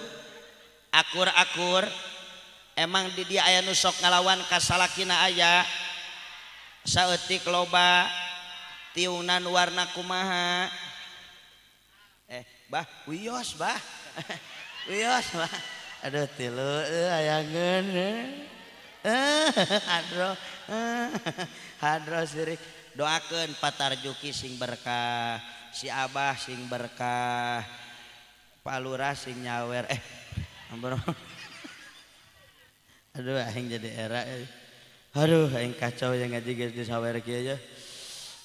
Speaker 2: Akur-akur. Emang di dia aya nu sok ngalawan kasalakina aya. Saeutik loba tiunan warna kumaha. Bah, wios bah. Wios bah. Aduh tilu ayangeun. Hadro sirik. Doakeun Pak Tarjuki sing berkah, si Abah sing berkah, Pak Lurah sing nyawer. Ampun. Aduh aing jadi era. Aduh aing kacau yang ngaji geus disawer kieu aja.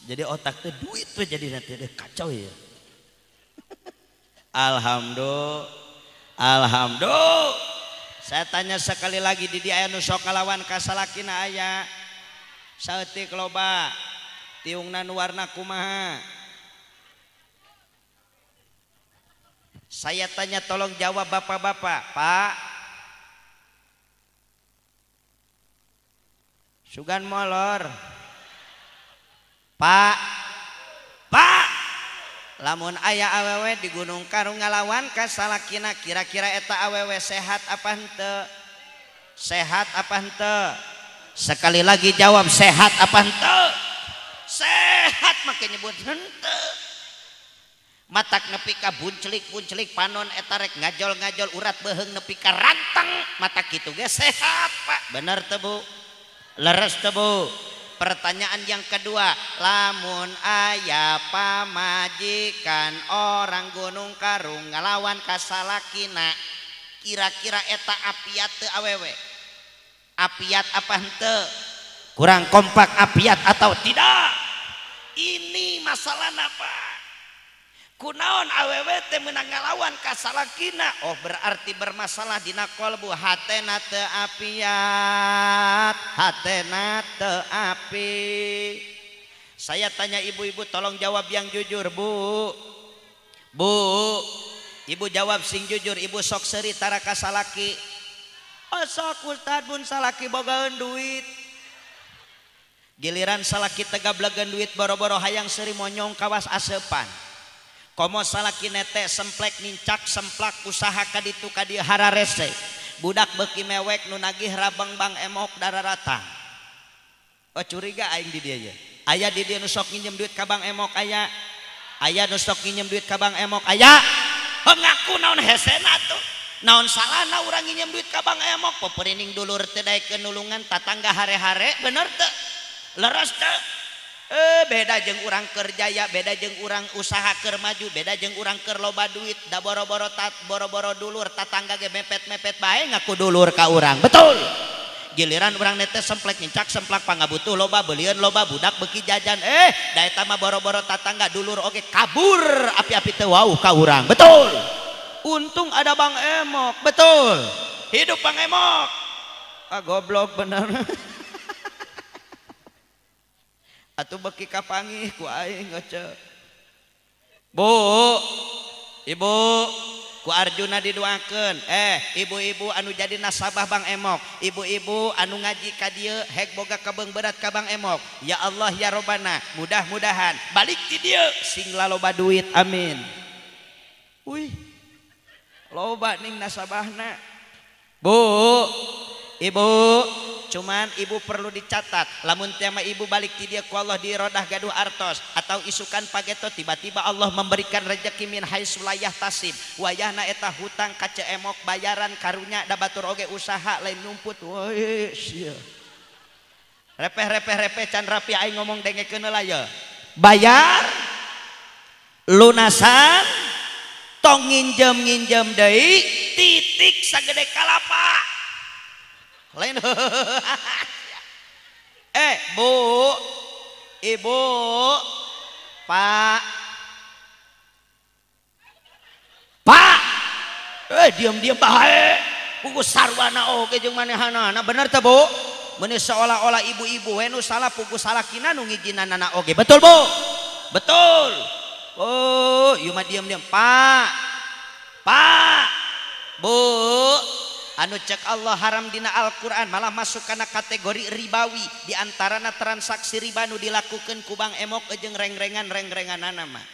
Speaker 2: Jadi otak teh duit tuh jadi nanti kacau ya. Alhamdulillah. Saya tanya sekali lagi di dia anu sok ngalawan kasalakina aya. Saeutik loba tiungna nu warna kumaha. Saya tanya tolong jawab bapak-bapak. Pak Sugan molor. Pak lamun aya awewe di Gunung Karung ngalawan kasalakina kira-kira eta awewe sehat apa henteu? Sehat apa henteu? Sekali lagi jawab sehat apa henteu? Sehat make nyebut henteu. Matak nepi ka bunclik panon eta rek ngajol-ngajol urat beheung nepi ka ranteng matak kitu ge sehat Pak. Bener teu Bu? Leres teu Bu? Pertanyaan yang kedua, lamun aya pamajikan orang Gunung Karung ngalawan kasalakina, kira-kira eta apiat teu awewe? Apiat apa henteu? Kurang kompak apiat atau tidak? Ini masalah apa? Kunaon awewe teh meunang ngalawan kasalakina? Oh berarti bermasalah dina kolbu, hatena teu apiat, hatena teu api. Saya tanya ibu-ibu tolong jawab yang jujur Bu. Bu, ibu jawab sing jujur, ibu sok seri taraka salaki. Sok ustad bun salaki bogaeun duit. Giliran salaki tegablegan duit boro-boro hayang seri monyong kawas asepan. Komo salaki nete semplek nincak semplak usaha kaditu kadieu hararese. Budak beuki mewek nu nagih rabang bang emok dararatang. Oh curiga aing di dieu. Aya di dieu nu sok nginjem duit ka bang emok aya. Aya nu sok nginjem duit ka bang emok aya. Ngaku naon hesena tuh. Naon salahna urang nginjem duit ka bang emok peperining dulur teh daekeun nulungan tatangga hare-hare bener teu? Leres teu? Beda jeung urang kerjaya, beda jeung urang usaha keur maju, beda jeung urang keur loba duit, da boro-boro dulur tatangga ge mepet-mepet bae ngaku dulur ka urang. Betul. Giliran urang nete semplek nincak semplak pangabutuh loba beulieun loba budak beuki jajan da eta mah boro-boro tatangga dulur oge kabur api-api teu wauh ka urang. Betul. Untung ada Bang Emok. Betul. Hidup Bang Emok. Goblok bener. Atuh beki kapangih ku aing ngecek. Bu, ibu ku Arjuna didoakeun. Ibu-ibu anu jadi nasabah Bang Emok, ibu-ibu anu ngaji ka dieu hek boga kebeung berat ka Bang Emok. Ya Allah ya Robbana, mudah-mudahan balik ti dieu sing loba duit. Amin. Wih. Loba ning nasabahna. Bu, ibu, cuman ibu perlu dicatat lamun teh mah ibu balik ti dieu ku Allah di rodah gaduh artos atau isukan pageto tiba-tiba Allah memberikan rezeki min haitsu la yahtasib wayahna eta hutang ka Emok bayaran karunya da batur oge usaha lain numput. Woi sia repeh can rapi aing ngomong dengekeun heula ye bayar lunasan tong nginjem deui titik sagede kalapa lain. Bu, ibu, pak, diam bae pugu sarwana oge jeung manehanana bener teh Bu? Meuni seolah-olah ibu-ibu we nu salah pugu salakina nu ngijinanana oge. Betul Bu? Betul. Oh, ieu mah diam pak, Bu, anu cek Allah haram dina Al-Quran malah masuk kana kategori ribawi diantarana transaksi riba nu dilakukan ku Bang Emok jeung reng-renganana mah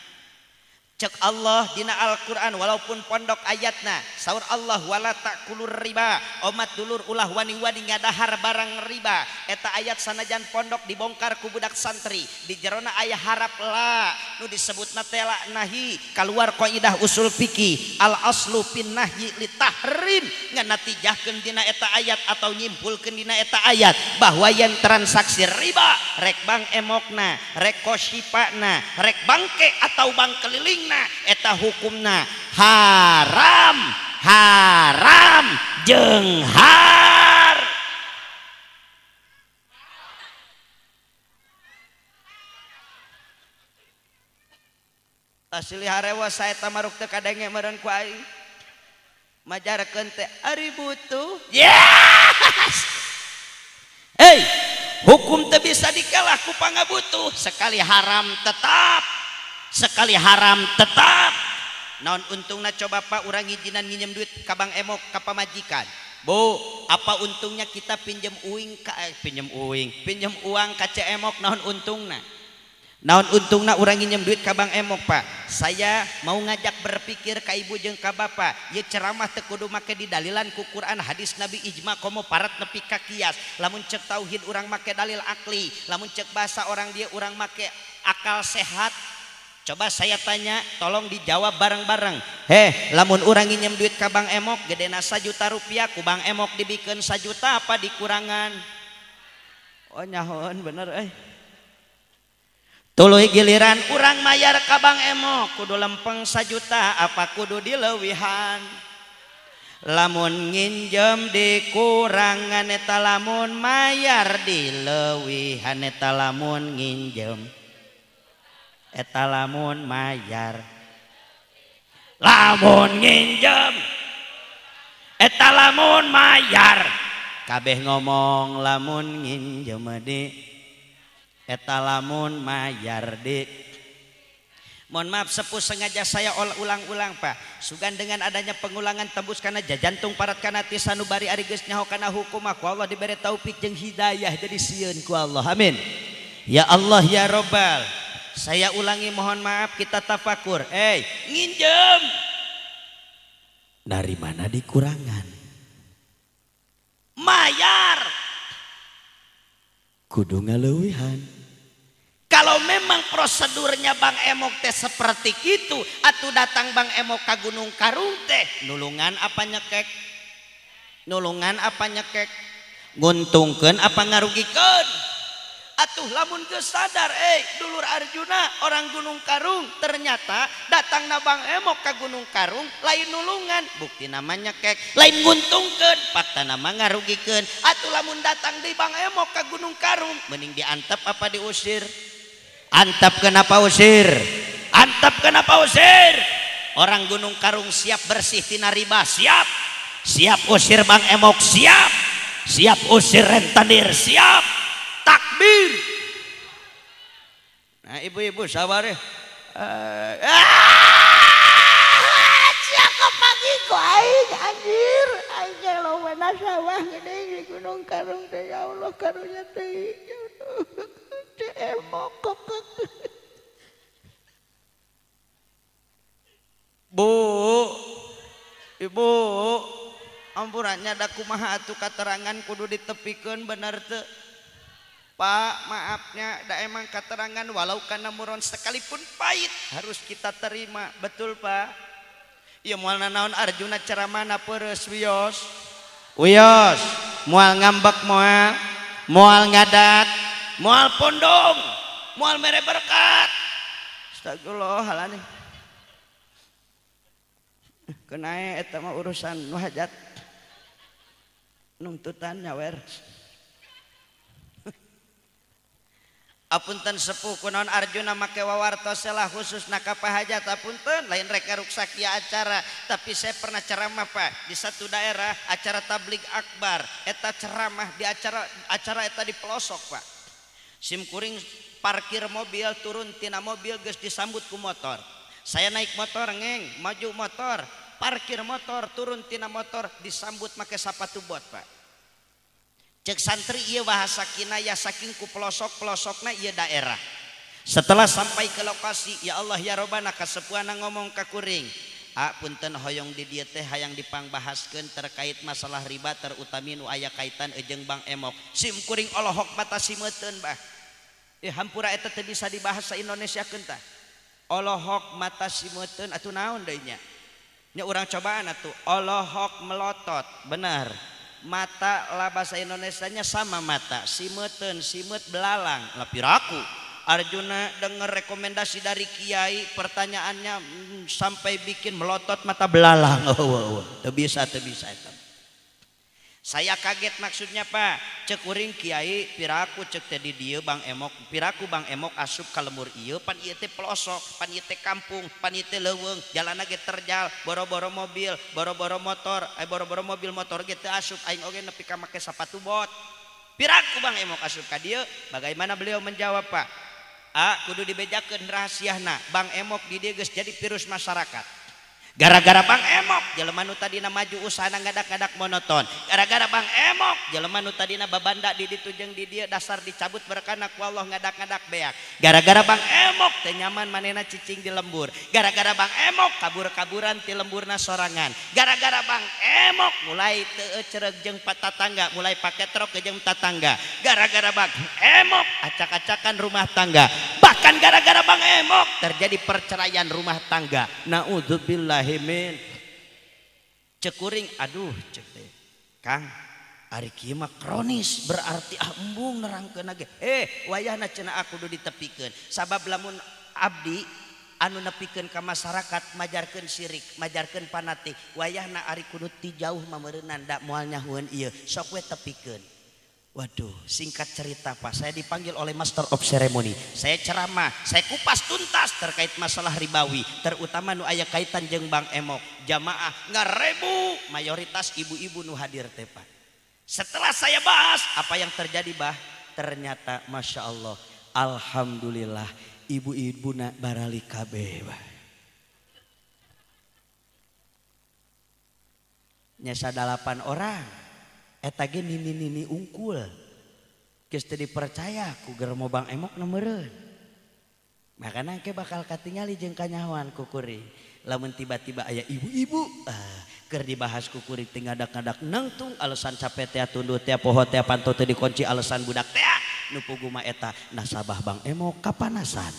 Speaker 2: cek Allah dina Al-Quran walaupun pondok ayatna saur Allah wala takulur riba omat dulur ulah wani-wani ngadahar barang riba eta ayat sanajan pondok dibongkar ku budak santri di jerona aya harap la nu disebutna tela nahi kaluar qaidah usul fikih al aslu fin nahyi li tahrim nganatijahkeun dina eta ayat atau nyimpulkeun dina eta ayat bahwa yen transaksi riba rek Bang Emokna rek kosipana rek bangke atau bang keliling eta hukumna haram jeung har. Asli harewa saeta maruk teu kadenge meureun ku aing majarkeun teh ari butuh yes. Hukum teu bisa dikalah ku pangabutuh sekali haram tetap naon untungna coba Pak urang ngijinan nginjem duit ka Bang Emok ka pamajikan. Bu, apa untungnya kita pinjem uang ka Emok naon untungna? Naon untungna urang nginjem duit ka Bang Emok Pak? Saya mau ngajak berpikir ka ibu jeung ka bapak. Ieu ceramah teu kudu make didalilan ku Quran hadis Nabi ijma komo parat nepi ka kias. Lamun cek tauhid urang make dalil akli, lamun cek bahasa orang dia urang make akal sehat. Coba saya tanya, tolong dijawab bareng-bareng. Lamun urang nginjem duit ka Bang Emok gedena 1 juta rupiah ku Bang Emok dibikeun 1 juta apa dikurangan? Oh nyahoan bener Tuluy giliran urang mayar ka Bang Emok kudu lempeng 1 juta apa kudu dileuwihan? Lamun nginjem dikurangan eta lamun mayar dileuwihan eta lamun nginjem eta lamun mayar lamun nginjem eta lamun mayar kabeh ngomong lamun nginjem di eta lamun mayar di Mohon maaf sepuh sengaja saya ulang-ulang Pak. Sugan dengan adanya pengulangan tembus kana jantung parat kana ti sanubari ari geus nyaho kana hukum aku Allah diberi taufik jeung hidayah jadi sieun ku Allah. Amin. Ya Allah ya Robbal. Saya ulangi mohon maaf kita tafakur. Nginjem. Dari mana dikurangan? Mayar. Kudu ngaleuwihan. Kalau memang prosedurnya Bang Emok teh seperti itu, atuh datang Bang Emok ka Gunung Karung teh, nulungan apa nyekek? Nulungan apa nyekek? Nguntungkeun apa ngarugikeun? Atuh lamun geus sadar, dulur Arjuna orang Gunung Karung, ternyata datang na Bang Emok ka Gunung Karung lain nulungan, bukti namanya kek, lain nguntungkeun, fakta nama ngarugikeun. Atuh lamun datang di Bang Emok ka Gunung Karung, mending diantep apa diusir? Antep kenapa usir? Antep kenapa usir? Orang Gunung Karung siap bersih tina riba, siap. Siap usir Bang Emok, siap. Siap usir rentenir, siap. Takbir. Nah ibu-ibu sabar ya. Siapa pagi kok aing anjir. Aing lo mana sawah gede di Gunung Karung teh ya Allah karunya teh. Teh Emok kok. Bu, ibu, ampurannya da kumaha atuh katerangan kudu ditepikeun bener teu? Pak, maafnya, da emang keterangan walau kana muron sekalipun pahit harus kita terima, betul Pak? Iya moal naon Arjuna ceramana pereus wios. Wios, moal ngambek moal ngadat, moal pondong, moal mere berkat. Astagfirullahaladzim. Kenae eta mah urusan nu hajat. Nuntutan nyawer. Apunten sepuh kunaon Arjuna make wawartos lah khusus naka pahajat apunten lain reka ruksak ya acara tapi saya pernah ceramah Pak di satu daerah acara tablik akbar eta ceramah di acara eta di pelosok Pak simkuring parkir mobil turun tina mobil geus disambut ku motor saya naik motor ngeng maju motor parkir motor turun tina motor disambut make sapatu bot Pak cek santri iya bahasa kinaya saking ku pelosok-pelosokna iya daerah setelah sampai ke lokasi ya Allah ya Robbana kasepuana ngomong ka kuring punten hoyong di dieu teh hayang dipangbahaskeun terkait masalah riba terutami nu aya kaitan jeung Bang Emok sim kuring olohok mata simeuteun bah hampura eta teh bisa dibahasa Indonesiakeun tah olohok mata simeuteun atuh naon deui nya nya urang cobaan atuh olohok melotot benar mata lah bahasa Indonesianya sama mata simeuten simet belalang lah piraku Arjuna dengar rekomendasi dari Kiai pertanyaannya sampai bikin melotot mata belalang teu bisa itu. Saya kaget maksudnya Pak cek uring Kiai piraku cek teh di dieu Bang Emok piraku Bang Emok asup ka lembur ieu pan ieu teh pelosok pan ieu teh kampung pan ieu teh leuweung jalanna ge terjal boro-boro mobil boro-boro motor boro-boro mobil motor ge teu asup aing oge nepi ka make sapatu bot piraku Bang Emok asup ka dieu bagaimana beliau menjawab Pak kudu dibejakeun rahasiana Bang Emok di dieu geus jadi virus masyarakat gara-gara Bang Emok jelema nu tadina maju usahana ngadak-ngadak monoton gara-gara Bang Emok jelema nu tadina babanda di ditu jeung di dieu dasar dicabut berkana ku Allah ngadak-ngadak beak gara-gara Bang Emok teh nyaman manehna cicing di lembur gara-gara Bang Emok kabur-kaburan ti lemburna sorangan gara-gara Bang Emok mulai teu cereg jeung tetangga mulai pakai truk ke jeung tetangga gara-gara Bang Emok acak-acakan rumah tangga bahkan gara-gara Bang Emok terjadi perceraian rumah tangga naudzubillah Himin cekuring aduh cek teh Kang ari kieu mah kronis berarti embung nerangkeun ge wayahna cenah aku kudu ditepikeun sabab lamun abdi anu nepikeun ka masyarakat majarkeun syirik majarkeun fanatik wayahna ari kudu ti jauh mameureunan da moal nyahueun ieu sok we tepikeun. Waduh, singkat cerita Pak, saya dipanggil oleh Master of Ceremony. Saya ceramah, saya kupas tuntas terkait masalah ribawi, terutama nu aya kaitan jeung Bang Emok. Jamaah ngarebu, mayoritas ibu-ibu nu hadir teh Pak. Setelah saya bahas, apa yang terjadi Bah? Ternyata Masya Allah, Alhamdulillah ibu-ibu na barali kabeh nyasa 8 orang eta ge nini ungkul geus teu dipercaya ku germo Bang Emok nomeureun makana ke bakal katingali jeung kanyahoan ku kuring lamun tiba-tiba aya ibu-ibu keur dibahas ku kuring teu ngadak-ngadak nangtung alasan capek teh tunduk teh poho teh panto teh dikunci alasan budak teh nu pugu mah eta nasabah Bang Emok kapanasan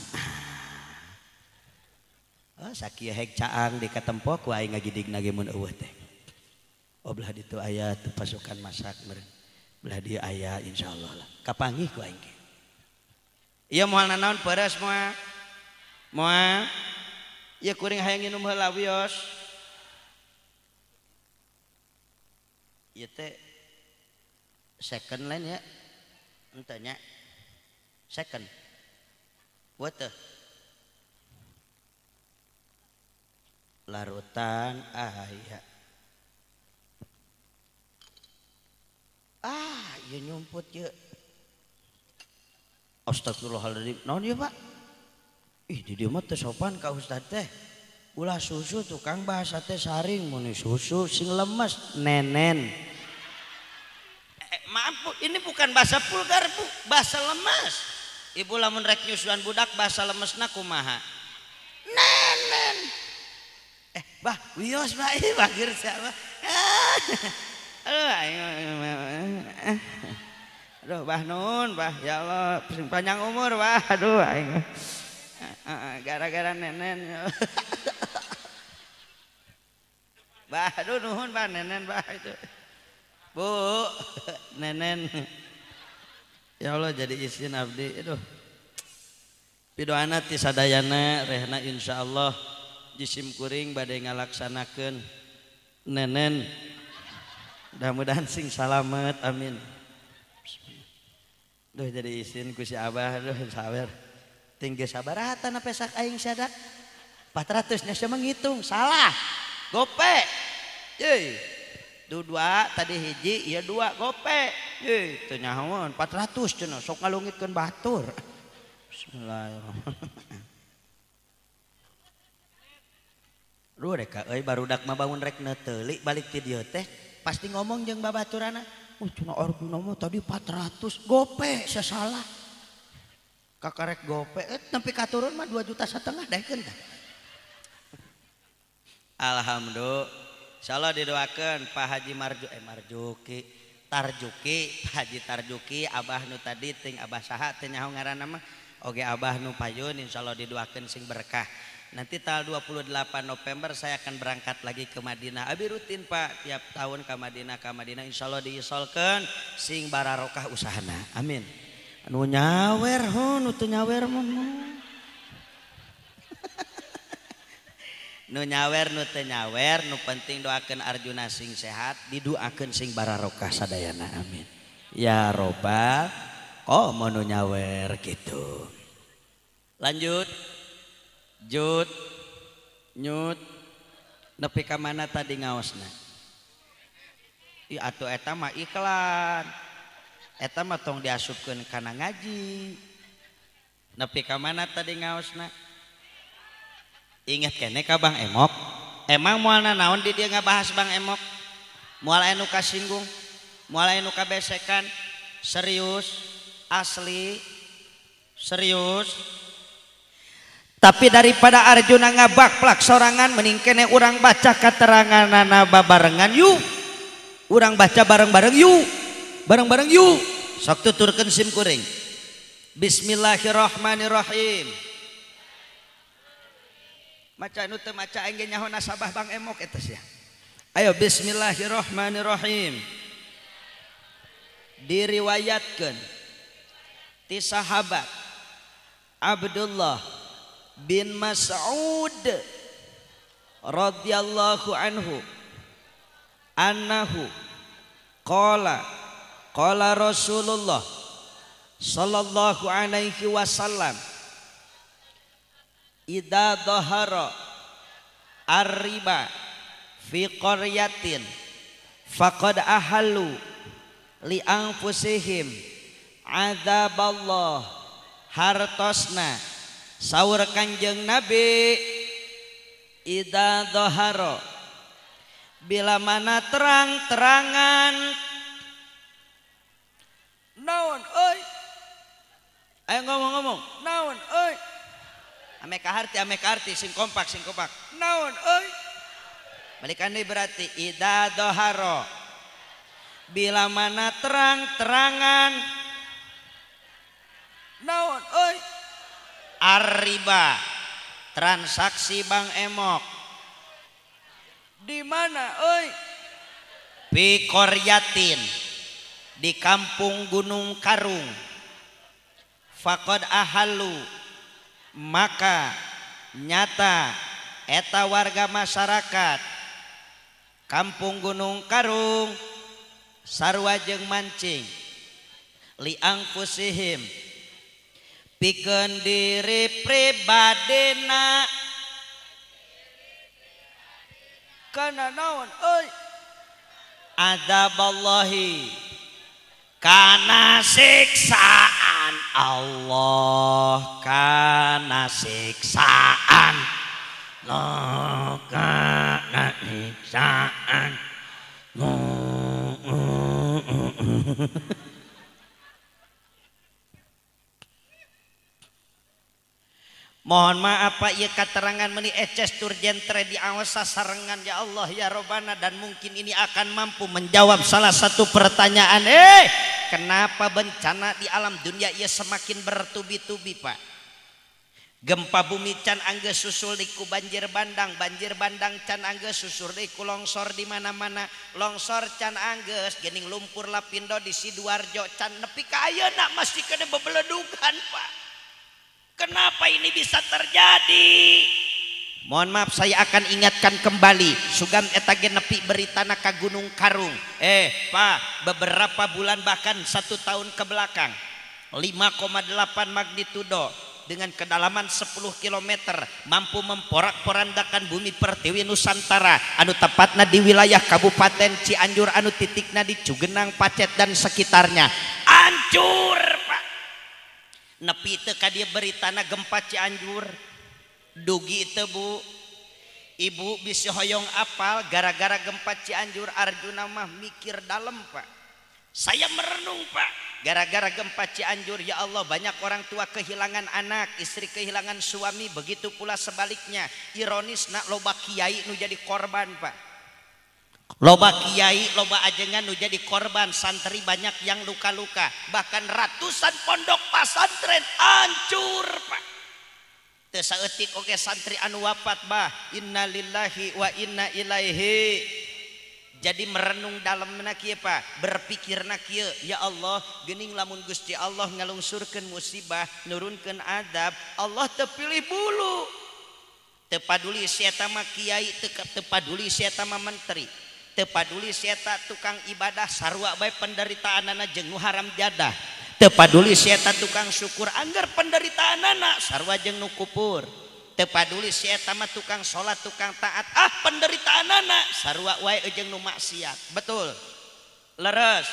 Speaker 2: sakieu heg caang di katempo ku aing ngagidigna ge mun eueuh teh belah ditu aya teu pasukan masak meureun belah dieu aya insyaallah lah kapanggih ku aing ge ieu moal nanaon peres moal ieu kuring hayang nginum heula wios ieu teh second line ya henteu nya second water larutan aya ieu nyumput ye astagfirullahaladzim naon ieu Pak ih di dieu mah teu sopan ka ustad teh ulah susu tukang bahasa teh saring mun susu sing lemes nenen maaf Bu ini bukan bahasa vulgar Bu bahasa lemes ibu lamun rek nyusuan budak bahasa lemesna kumaha nenen bah wios Pak ieu bageur siapa aduh bah nun bah ya Allah panjang umur bah aduh aing gara-gara nenen bah aduh nuhun bah nenen bah itu Bu nenen ya Allah jadi izin abdi aduh pidoana ti sadayana rehna insyaallah jisim kuring bade ngalaksanakeun nenen mudah-mudahan sing salamet amin duh jadi izin ku si Abah duh sabar tinggi sabaratan apa sak aing sadak 400 nya saya menghitung salah gope yeui dua tadi hiji ieu 2 gope yeui teu nyahoan 400 cenah sok ngalungitkeun batur bismillahirrahmanirrahim ruh rek euy barudak mah bangun rek neuteuli balik ti dieu teh pasti ngomong jeung babaturana cenah Arjuna mah tadi 400 gope sasalah kakarek gope nepi katurun mah 2,5 juta daekeun tah alhamdulillah insyaallah didoakeun Pak Haji Tarjuki Pak Haji Tarjuki abah nu tadi ting abah saha teh nyaho ngaranna mah oge abah nu payun insyaallah didoakeun sing berkah. Nanti tanggal 28 November saya akan berangkat lagi ke Madinah. Abi rutin Pak tiap tahun ke Madinah insya Allah diisolkan sing bararokah usahana. Amin. Nu nyawer nu teu nyawer nu nyawer nu teu nyawer nu penting doakeun Arjuna sing sehat didoakeun sing bararokah sadayana. Amin. Ya robbal mau nu nyawer gitu. Lanjut. Jut nyut nepi ka mana tadi ngaosna atuh eta mah iklan eta mah tong diasupkeun kana ngaji nepi ka mana tadi ngaosna inget kene ka Bang Emok emang moalna naon di dia ngabahas Bang Emok moal anu kasinggung moal anu kabesekan serius asli serius. Tapi daripada Arjuna ngabaklak sorangan mending kene urang baca kateranganana babarengan yuk. Urang baca bareng-bareng yuk. Bareng-bareng yuk. Sok tuturkeun sim kuring. Bismillahirrahmanirrahim. Maca anu teu maca aing ge nyaho nasabah Bang Emok eta sia. Ayo bismillahirrahmanirrahim. Diriwayatkeun ti sahabat Abdullah bin Mas'ud radhiyallahu anhu annahu qala Rasulullah sallallahu alaihi wasallam idza dhahara ar-riba fi qaryatin faqad ahallu li anfusihim adzaballah hartosna Saur Kanjeng Nabi, idza dhahara, bila mana terang-terangan naon euy, ayo ngomong-ngomong naon euy, ame kaharti sing kompak naon euy, balikan deui berarti idza dhahara, bila mana terang-terangan naon euy, arriba, transaksi Bang Emok di mana euy, fi qaryatin, di kampung Gunung Karung, faqad ahalu, maka nyata eta warga masyarakat kampung Gunung Karung sarua jeung mancing li angfusihim, pikeun diri pribadina kana naon euy, adzaballahi, kana siksaan Allah, kana siksaan lo, kana siksaan lo. Mohon maaf Pak, ieu katerangan meuni eces turjentre di awas sasarengan ya Allah ya Robbana, dan mungkin ini akan mampu menjawab salah satu pertanyaan. Kenapa bencana di alam dunia ia semakin bertubi-tubi Pak? Gempa bumi can anggeus susul di ku banjir bandang can anggeus susur di ku longsor di mana-mana, longsor can anggeus gening lumpur lapindo di Sidoarjo can nepi ka ayeuna masih kena bebeledugan Pak. Kenapa ini bisa terjadi? Mohon maaf, saya akan ingatkan kembali sugam eta ge nepi beritana ka Gunung Karung. Pak, beberapa bulan bahkan 1 tahun ke belakang 5,8 magnitudo dengan kedalaman 10 km mampu memporak-porandakan bumi pertiwi Nusantara anu tepatna di wilayah Kabupaten Cianjur anu titikna di Cugenang, Pacet dan sekitarnya. Hancur Pak. Nepi teu ka dieu beritana gempa Cianjur. Dugi teu Bu? Ibu bisa hoyong apal gara-gara gempa Cianjur Arjuna mah mikir dalam Pak. Saya merenung Pak, gara-gara gempa Cianjur ya Allah banyak orang tua kehilangan anak, istri kehilangan suami, begitu pula sebaliknya. Ironis nak loba kiai nu jadi korban Pak. Loba kiai, loba ajengan nu jadi korban, santri banyak yang luka-luka, bahkan ratusan pondok pesantren hancur Pak. Teu saeutik oge santri anu wafat bah, innalillahi wa inna ilaihi. Jadi merenung dalamna kieu Pak, berpikirna kieu, ya Allah geuning lamun Gusti Allah ngalungsurkeun musibah, nurunkeun adab, Allah teu pilih bulu. Teu paduli si eta mah kiai, teu paduli si eta mah menteri, teu paduli si eta tukang ibadah sarua bae penderitaanana jeung nu haram jadah, teu paduli si eta tukang syukur anggar penderitaanana sarua jeung nu kupur, teu paduli si eta mah tukang salat tukang taat penderitaanana sarua wae jeung nu maksiat. Betul leres.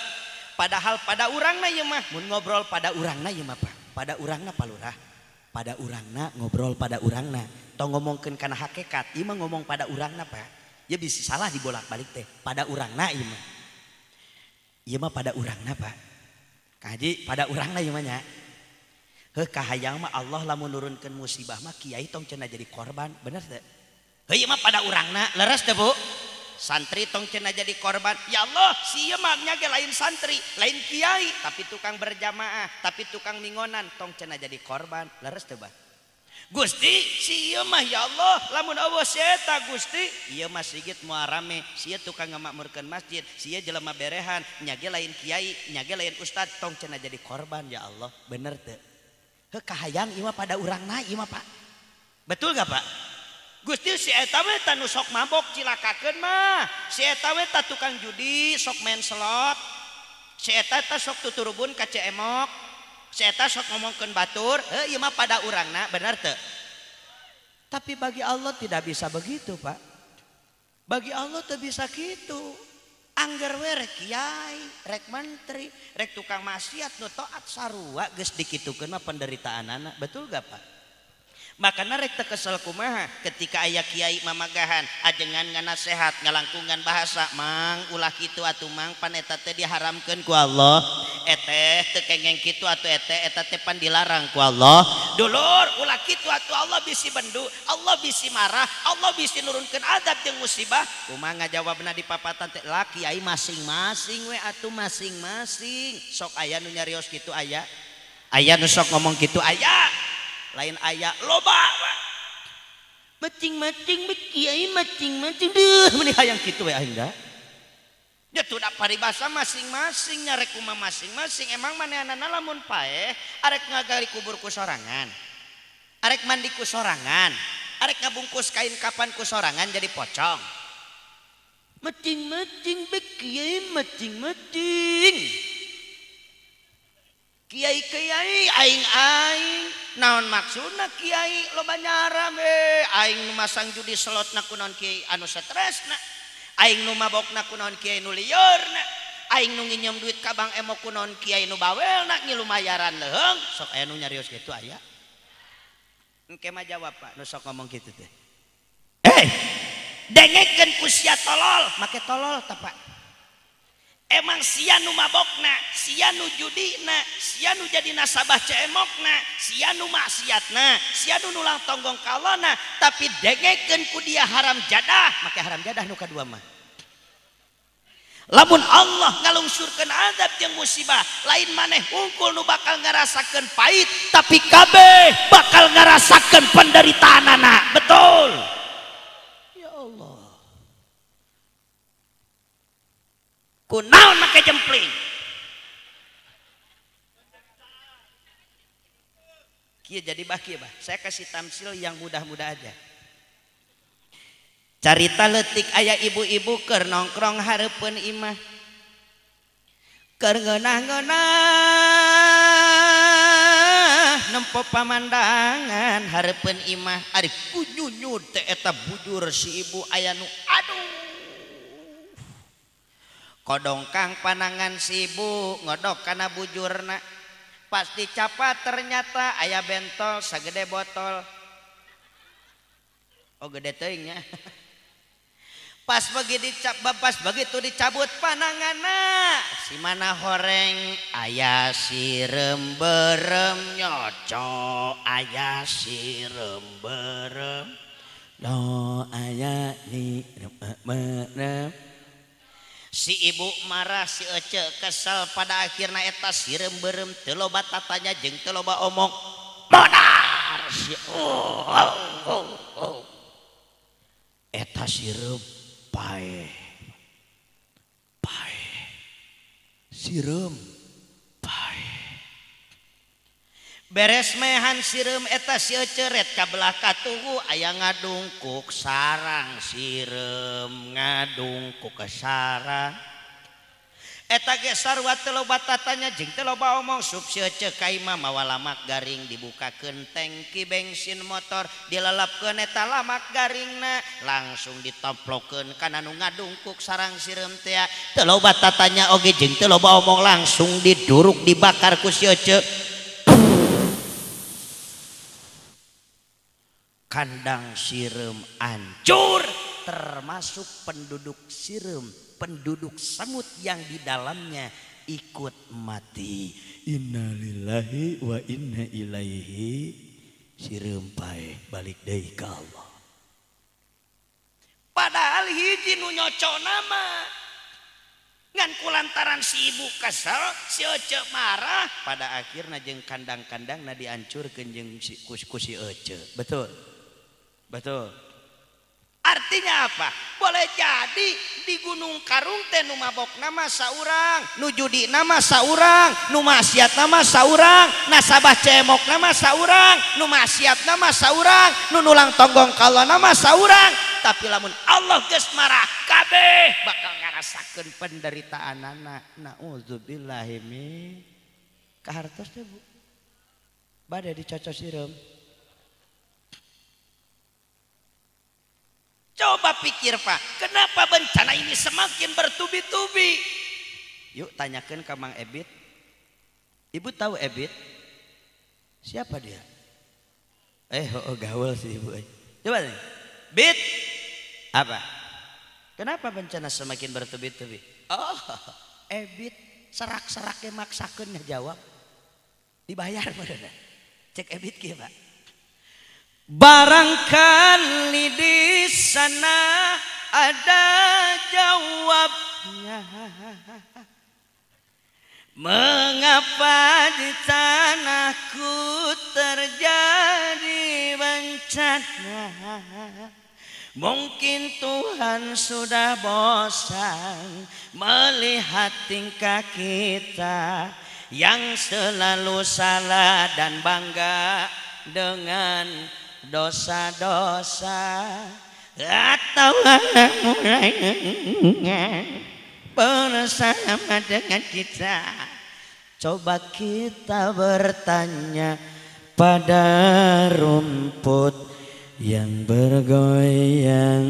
Speaker 2: Padahal pada urangna ieu mah mun ngobrol pada urangna ieu mah Pak, pada urangna Palurah, pada urangna ngobrol pada urangna tong ngomongkeun kana hakikat. Ieu mah ngomong pada urangna Pak. Ya bisa salah dibolak-balik teh pada urangna ieu mah. Ieu mah pada urangna Pak. Kaji pada urangna ieu mah nya. Heuh kahayang mah Allah lamun nurunkeun musibah mah kiai tong cenah jadi korban, bener teu? Heuh ieu mah pada urangna, leres teu Bu? Santri tong cenah jadi korban. Ya Allah, si ieu mah nya ge lain santri, lain kiai, tapi tukang berjamaah, tapi tukang mingonan tong cenah jadi korban, leres teu Bah? Gusti si ieu mah ya Allah lamun eueuh si eta Gusti ieu mah sigit moal rame, si ieu tukang ngamakmurkeun masjid, si ieu jelema berehan, nya ge lain kiai, nya ge lain ustad, tong cenah jadi korban ya Allah, bener teu? Heuh kahayang ieu mah pada urangna ieu mah Pak. Betul gak Pak? Gusti si eta we tanu sok mabok cilakakeun mah, si eta we ta tukang judi sok main slot, si eta ta sok tuturubun ka Cemok, si eta sok ngomongkeun batur, ieu mah pada urangna, bener teu? Tapi bagi Allah tidak bisa begitu Pak. Bagi Allah teu bisa kitu. Angger we rek kiai, rek menteri, rek tukang maksiat nu taat sarua geus dikitukeun mah penderitaanana, betul gak Pak? Makana rek teu kesel kumaha ketika aya kiai mamagahan ajengan nganasehat ngalangkungan bahasa mang ulah kitu atuh mang pan eta teh diharamkeun ku Allah eteh teu kengeng kitu atuh eta teh pan dilarang ku Allah dulur ulah kitu atuh Allah bisi bendu Allah bisi marah Allah bisi nurunkeun adab jeung musibah kumaha ngajawabna di papatan teh lah kiai masing-masing we atuh masing-masing sok aya nu nyarios kitu aya nu sok ngomong kitu aya lain ayah loba macing-macing kiai macing-macing deuh meni hayang kitu we aing da dia tuh da paribasa masing-masing nyarek kumaha masing-masing emang manehanana lamun paeh arek ngagali kubur ku sorangan arek mandi ku sorangan arek ngabungkus kain kapan ku sorangan jadi pocong macing-macing kiai macing-macing kiai aing naon maksudna kiai loba nyaram aing nu masang judi slotna kunaon kiai anu stresna aing nu mabokna kunaon kiai nu liurna aing nu nginjem duit ka Bang Emo kunaon kiai nu bawelna ngilu mayaran leung sok aya nu nyarios kitu aya engke mah jawab Pak nu sok ngomong kitu teh dengekeun ku sia tolol make tolol teh Pak emang sia nu mabokna sia nu judina sia nu jadi nasabah cemokna sia nu maksiatna sia nu nulang tonggong kalona tapi dengekeun ku dia haram jadah make haram jadah nu kadua mah lamun Allah ngalungsurkeun adab jeung musibah lain maneh hungkul nu bakal ngarasakeun pahit tapi kabeh bakal ngarasakeun penderitaanana betul ya Allah kunaon make jempling kieu jadi baki bah saya kasih tamsil yang mudah-mudah aja carita leutik aya ibu-ibu keur nongkrong hareupeun imah keur ngeunah-ngeunah nempo pamandangan hareupeun imah ari kunyunyud teh eta bujur si ibu aya nu aduh kodongkang panangan si ibu ngodok kana bujurna pas dicapat ternyata aya bentol sagede botol oh gede teuing nya pas begitu dicabut pananganna si mana horeng aya sirem berem nyoco aya sirem berem no aya ni berem si ibu marah si Ece kesel pada akhirnya eta sirem berem teu loba tatanya jeung teu loba omong modar si eta sirem pae sirem pae beres mehan sirem eta si Ece ret ka belah katugu aya ngadungkuk sarang sirem ngadungkuk ke sarang eta ge sarua teu loba tatanya jeung teu loba omong sup si Ece ka imah mawa lamak garing dibukakeun tangki bensin motor dilelepkeun eta lamak garingna langsung ditomplokeun kana nu ngadungkuk sarang sirem teh teu loba tatanya oge jeung teu loba omong langsung diduruk dibakar ku si Ece kandang sirem hancur termasuk penduduk sirem penduduk semut yang di dalamnya ikut mati innalillahi wa inna ilaihi sirem pae balik deui ka Allah padahal hiji nu nyocona mah ngan kulantaran si ibu kesel si Ece marah pada akhirnya jeung kandang-kandangna dihancurkeun jeung ku si Ece betul artinya apa boleh jadi di Gunung Karung teh nu mabok nama saurang nu judi nama saurang nu maksiat nama saurang nasabah cemok nama saurang nu maksiat nama saurang nu nulang tonggong kalau nama saurang tapi lamun Allah geus marah kabeh bakal ngarasakeun penderitaanana naudzubillahi min kahartos teh Bu bade dicocok sirem. Coba pikir Pak, kenapa bencana ini semakin bertubi-tubi? Yuk tanyakan ke Mang Ebit. Ibu tahu Ebit? Siapa dia? Gaul sih ibu. Coba nih. Bit. Apa? Kenapa bencana semakin bertubi-tubi? Bit serak-seraknya maksakeun ngajawab. Dibayar bener. Cek ebit kieu, Pak. Barangkali di sana ada jawabnya. Mengapa di tanahku terjadi bencana? Mungkin Tuhan sudah bosan melihat tingkah kita yang selalu salah dan bangga dengan dosa-dosa, atau mulai bersama dengan kita. Coba kita bertanya pada rumput yang bergoyang.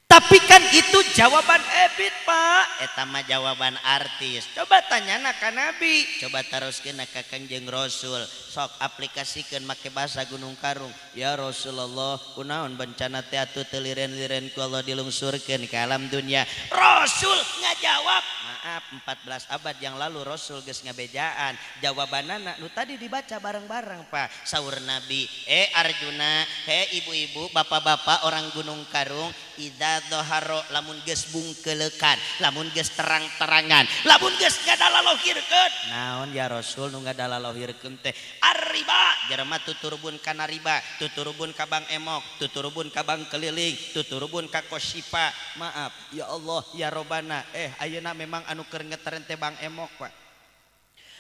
Speaker 2: Tapi kan itu jawaban ebit, Pak. Eta mah jawaban artis. Coba tanyana ka Nabi, coba teruskeun ka Kangjeng Rasul. Sok aplikasikeun make bahasa Gunung Karung. Ya Rasulullah, kunaon bencana teh atuh teu liren-liren ku Allah dilungsurkeun ka alam dunia. Rasul ngajawab. Maaf, 14 abad yang lalu Rasul geus ngabejaan. Jawabanana nu tadi dibaca bareng-bareng, Pak. Saur Nabi, Arjuna, ibu-ibu, bapak-bapak orang Gunung Karung, idza dhaharo lamun geus bungkeulekan, lamun geus terang-terangan, lamun geus ngadalalahirkeun. Naon ya Rasul nu ngadalalahirkeun teh? Arriba, jelema tuturubun kana riba, tuturubun ka Bang Emok, tuturubun ka Bang Keliling, tuturubun ka Kosipa. Maaf, ya Allah, ya Robana, ayeuna memang anu keur ngetren teh Bang Emok, Pak.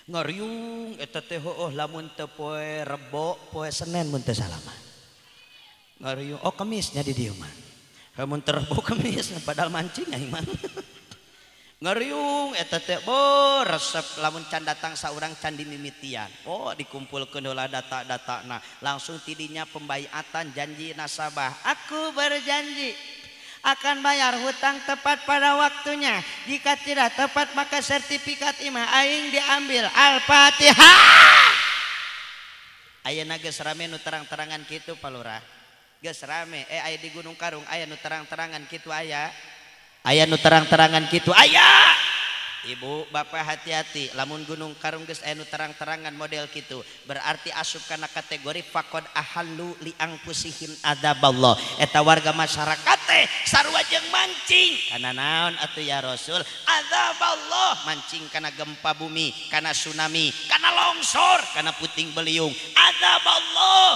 Speaker 2: Ngariung eta teh lamun teu poe Rebo, poe Senen mun teu salaman. Ngariung, Kemisnya di dieu mah. Lamun teu Rebo Kemis padahal mancing aing mah. Ngeriung eta teh resep lamun can datang saurang can dimimitian. Dikumpulkeun heula data-datana. Langsung tidinya pembaiatan janji nasabah. Aku berjanji akan bayar hutang tepat pada waktunya. Jika tidak tepat maka sertifikat imah aing diambil. Al-Fatihah. Ayeuna geus rame nu terang-terangan kitu Pak Lurah. Geus rame. Aya di Gunung Karung aya nu terang-terangan kitu aya. Aya nu terang-terangan kitu aya. Ibu bapak hati-hati, lamun Gunung Karung geus aya nu terang-terangan model kitu berarti asup kana kategori faqad ahallu li anfusihim adzaballah. Eta warga masyarakat teh sarua jeung mancing kana naon atuh ya Rasul? Adzaballah, mancing kana gempa bumi, kana tsunami, kana longsor, kana puting beliung. Adzaballah,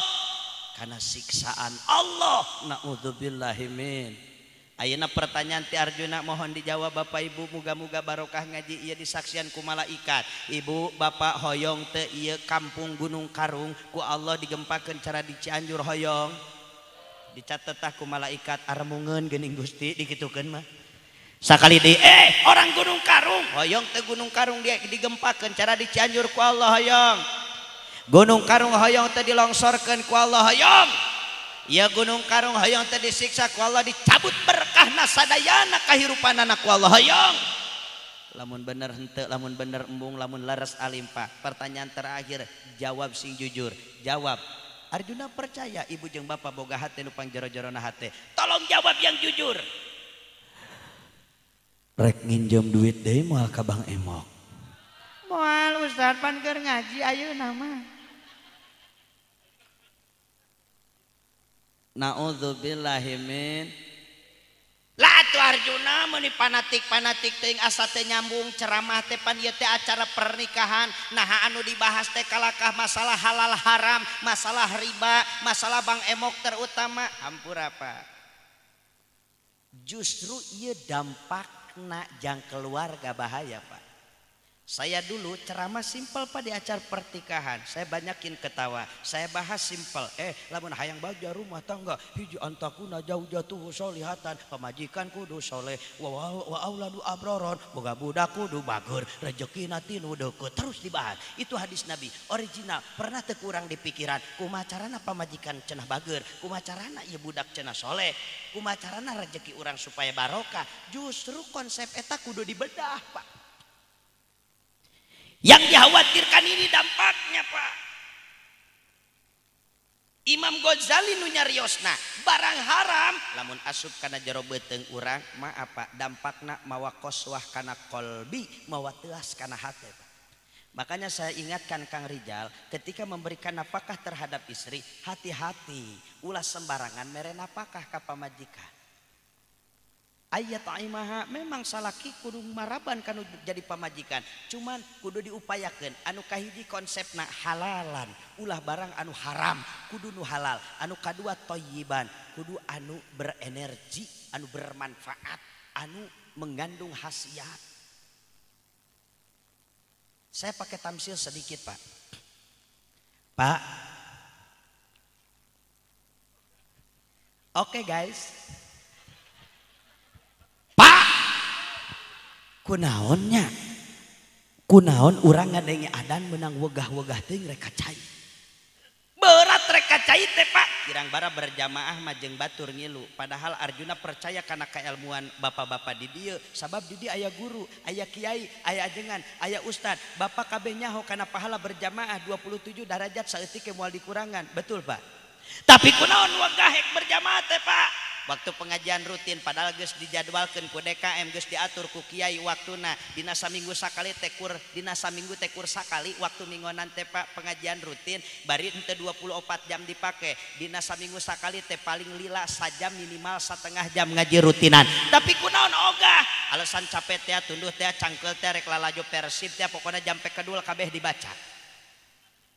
Speaker 2: kana siksaan Allah. Naudzubillahi min. Ayeuna pertanyaan ti Arjuna mohon dijawab Bapak Ibu, muga-muga barokah ngaji ieu disaksian ku malaikat. Ibu bapak hoyong teu ieu kampung Gunung Karung ku Allah digempakeun cara di Cianjur hoyong. Dicatet ku malaikat armungeun geuning Gusti dikitukeun mah. Sakali di orang Gunung Karung hoyong teu Gunung Karung dia digempakeun cara di Cianjur ku Allah hoyong. Gunung Karung hoyong teu dilongsorkeun ku Allah hoyong. Ya Gunung Karung hoyong teh disiksa ku Allah, dicabut berkahna sadayana kahirupanana ku Allah hoyong. Lamun bener henteu, lamun bener embung, lamun leres alimpa. Pertanyaan terakhir, jawab sing jujur. Jawab. Arjuna percaya ibu jeung bapak boga hate nu pangjero-jerona hate. Tolong jawab yang jujur. Rek nginjem duit deui moal ka Bang Emok. Moal Ustaz pan keur ngaji ayeuna mah. Naudzubillahi min. Lah tuh Arjuna meuni fanatik-fanatik teuing asa teh nyambung ceramah teh pan ieu teh acara pernikahan. Nah anu dibahas teh kalakah masalah halal haram, masalah riba, masalah Bang Emok terutama. Hampura Pak. Justru ieu dampakna jang keluarga bahaya Pak. Saya dulu ceramah simpel Pak di acara pernikahan. Saya banyakin ketawa. Saya bahas simpel. Lamun hayang bagja rumah tangga hiji antakuna jauh-jatuh solihatan, pamajikan kudu soleh, wa auladu abroron, boga budak kudu bagur, rezekina tinu deukeut. Terus dibahas. Itu hadis Nabi original, pernah teu kurang di pikiran. Kumacarana pamajikan cenah bagur, kumacarana ieu budak cenah soleh, kumacarana rezeki urang supaya barokah. Justru konsep eta kudu dibedah Pak. Yang dikhawatirkan ini dampaknya Pak. Imam Ghazali nu nyariosna barang haram lamun asup kana jero beuteung urang mah apa dampakna mawa qoswah kana qalbi, mawa teuas kana hate Pak. Makanya saya ingatkan Kang Rijal ketika memberikan nafkah terhadap istri, hati-hati ulah sembarangan mere nafkah ka pamajikan. Ayat aimaha memang salaki kudu maraban kanu jadi pamajikan, cuman kudu diupayakeun anu kahiji konsepna halalan, ulah barang anu haram kudu nu halal, anu kadua thayyiban kudu anu berenergi, anu bermanfaat, anu mengandung khasiat. Saya pakai tamsil sedikit Pak. Oke guys. Kunaon urang ngadenge adan menang wegah-wegah teuing rek kacai. Berat rek kacai teh Pak. Kirang bara berjamaah majeng batur ngilu. Padahal Arjuna percaya kana kailmuan bapak-bapak di dieu. Sabab di dieu aya guru, aya kiai, aya ajengan, aya ustad. Bapak kabeh nyaho kana pahala berjamaah 27 derajat saeutik ke moal dikurangan. Betul Pak. Tapi kunaon wegah hek berjamaah teh Pak. Waktu pengajian rutin padahal geus dijadwalkeun ku DKM, geus diatur ku kiai waktuna, dina saminggu sakali tekur, dina saminggu tekur sakali waktu minggonan teh Pak pengajian rutin bari henteu 24 jam dipake, dina saminggu sakali teh paling lila sajam minimal setengah jam ngaji rutinan. Tapi kunaon ogah alasan capek teh tunduh teh cangkeul teh rek lalajo persib teh pokona jampe kedul kabeh dibaca.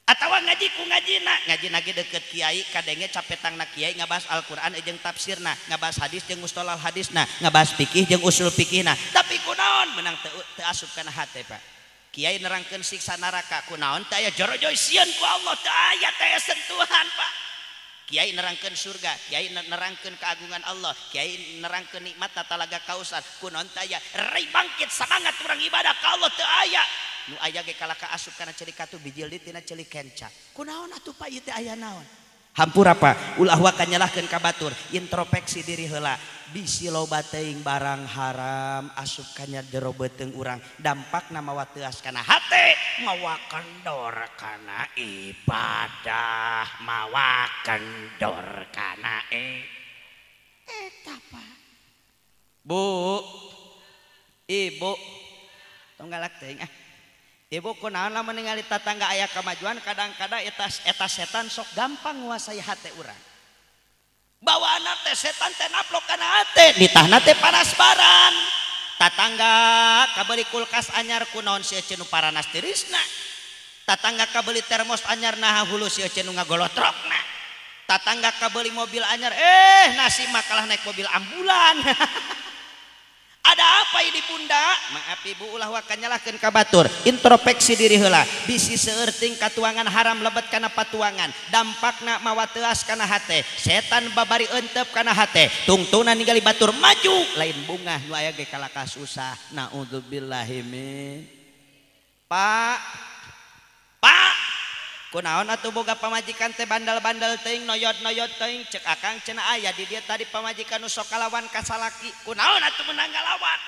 Speaker 2: Atawa ngaji ku ngajina, ngaji nage deket kiai kadenge capetangna kiai ngabahas Al-Qur'an jeung tafsirna, ngabahas hadis jeung mustalah hadisna, ngabahas fikih jeung usul fikihna. Tapi kunaon menang teu asup kana hate Pak. Kiai nerangkeun siksa neraka, kunaon teh aya jorojoy sieun ku Allah, teu aya teh sentuhan Pak. Kiai nerangkeun surga, kiai nerangkeun keagungan Allah, kiai nerangkeun nikmat Talaga Kausar, kunaon teh aya rai bangkit semangat urang ibadah ka Allah teu aya. Nu aya ge kalaka asup kana celik katu bijil tina celik kenca. Kunaon atuh Pak ieu teh aya naon? Hampura Pak, ulah wae nyalahkeun ka batur, introspeksi diri heula. Bisi loba teuing barang haram asup kana jero beuteung urang, dampakna mawa teuas kana hate, mawa kendor kana ibadah, mawa kendor kana eta Pak. Bu, Ibu, tong galak teuing Ibu kunaon lamun ningali tatangga aya kamajuan kadang-kadang eta setan sok gampang nguasai hate urang. Bawaana teh setan teh naplok kana hate, ditahna teh parasbaran. Tatangga kabeli kulkas anyar kunaon si ece nu paranas tirisna. Tatangga kabeli termos anyar naha hulu si ece nu ngagolotrokna. Tatangga kabeli mobil anyar nasi makalah naik mobil ambulan. Ada apa ini bunda? Maaf ibu ulah wakan nyalahkeun ka batur. Introspeksi diri heula. Bisi seurting katuangan haram lebet kana patuangan. Dampakna mawa teuas kana hate. Setan babari euteup kana hate. Tungtuna ningali batur maju lain bungah nu aya ge kalaka susah. Naudzubillahi min. Pak. Kunaon atuh boga pamajikan teh bandal-bandal teuing noyod-noyod teuing cek akang cenah aya di dia tadi pamajikan nu sok kalawan ka salaki. Kunaon atuh menang ngalawan?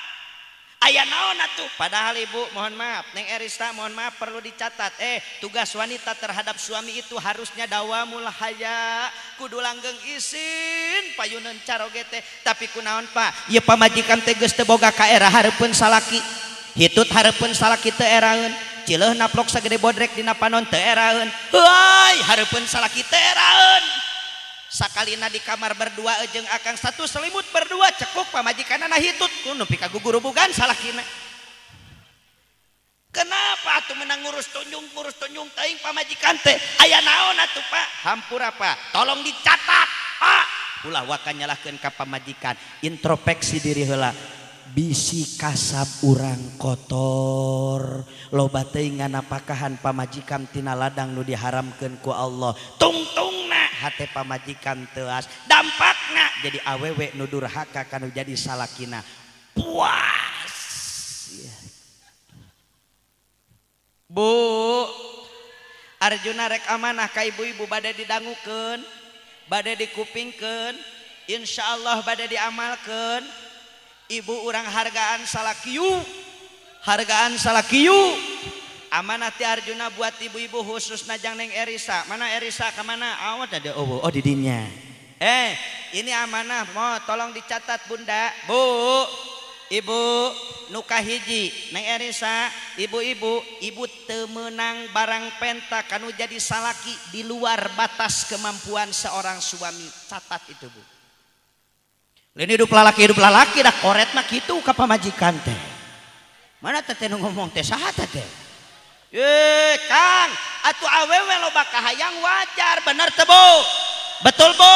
Speaker 2: Aya naon atuh? Padahal ibu mohon maaf, Neng Erista mohon maaf perlu dicatat. Tugas wanita terhadap suami itu harusnya dawamul haya, kudu langgeng isin payuneun caroge teh. Tapi kunaon Pak? Ieu pamajikan teh geus teu boga ka era hareupeun salaki. Hitut hareupeun salaki teu eraeun. Cileuh naplok sagede bodrek dina panon teu eraeun. Heuy, hareupeun salaki teu eraeun. Sakalina di kamar berdua jeung akang satu selimut berdua cekuk pamajikanana hitut kudu nepi ka gugurubugan salakina. Kenapa atuh menang ngurus tunjung teuing pamajikan teh? Aya naon atuh Pak? Hampura Pak, tolong dicatat Pak. Ulah wakan nyalahkeun ka pamajikan, introspeksi diri heula. bisi kasab urang kotor loba teuing nganapakahan pamajikan tina ladang nu diharamkeun ku Allah tungtungna hate pamajikan teuas dampakna jadi awewe nu durhaka kanu jadi salakina puas. Bu Arjuna rek amanah ka ibu-ibu bade didangukeun bade dikupingkeun insyaallah bade diamalkeun. Ibu urang hargaan salakiyu amanah ti Arjuna buat ibu-ibu khusus najang neng Erisa. Mana Erisa kemana? Awat ada oh di dinya. Ini amanah mau tolong dicatat bunda. Bu ibu nuka hiji neng Erisa ibu-ibu ibu temenang barang penta kanu jadi salaki di luar batas kemampuan seorang suami. Catat itu bu. Lain hidup lalaki dah koret mah kitu ka pamajikan teh. Mana teh nu ngomong teh saha teh? Kang, atuh awewe loba kahayang wajar bener teh Bu? Betul Bu?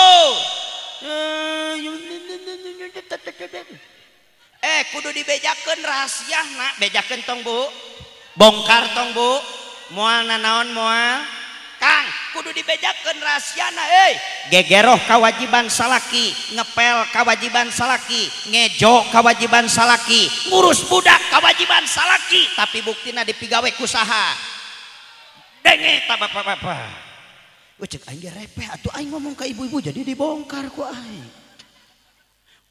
Speaker 2: Kudu dibejakeun rahasiana, bejakeun tong Bu. Bongkar tong Bu. Moal nanaon moal? Kang, kudu dibejakeun rahasiana gegeroh kawajiban salaki, ngepel kawajiban salaki, ngejo kawajiban salaki, ngurus budak kawajiban salaki, tapi buktina dipigawe kusaha denge ta bapak-bapak. Cek aing ge repeh atuh aing ngomong ka ibu-ibu jadi dibongkar ku aing.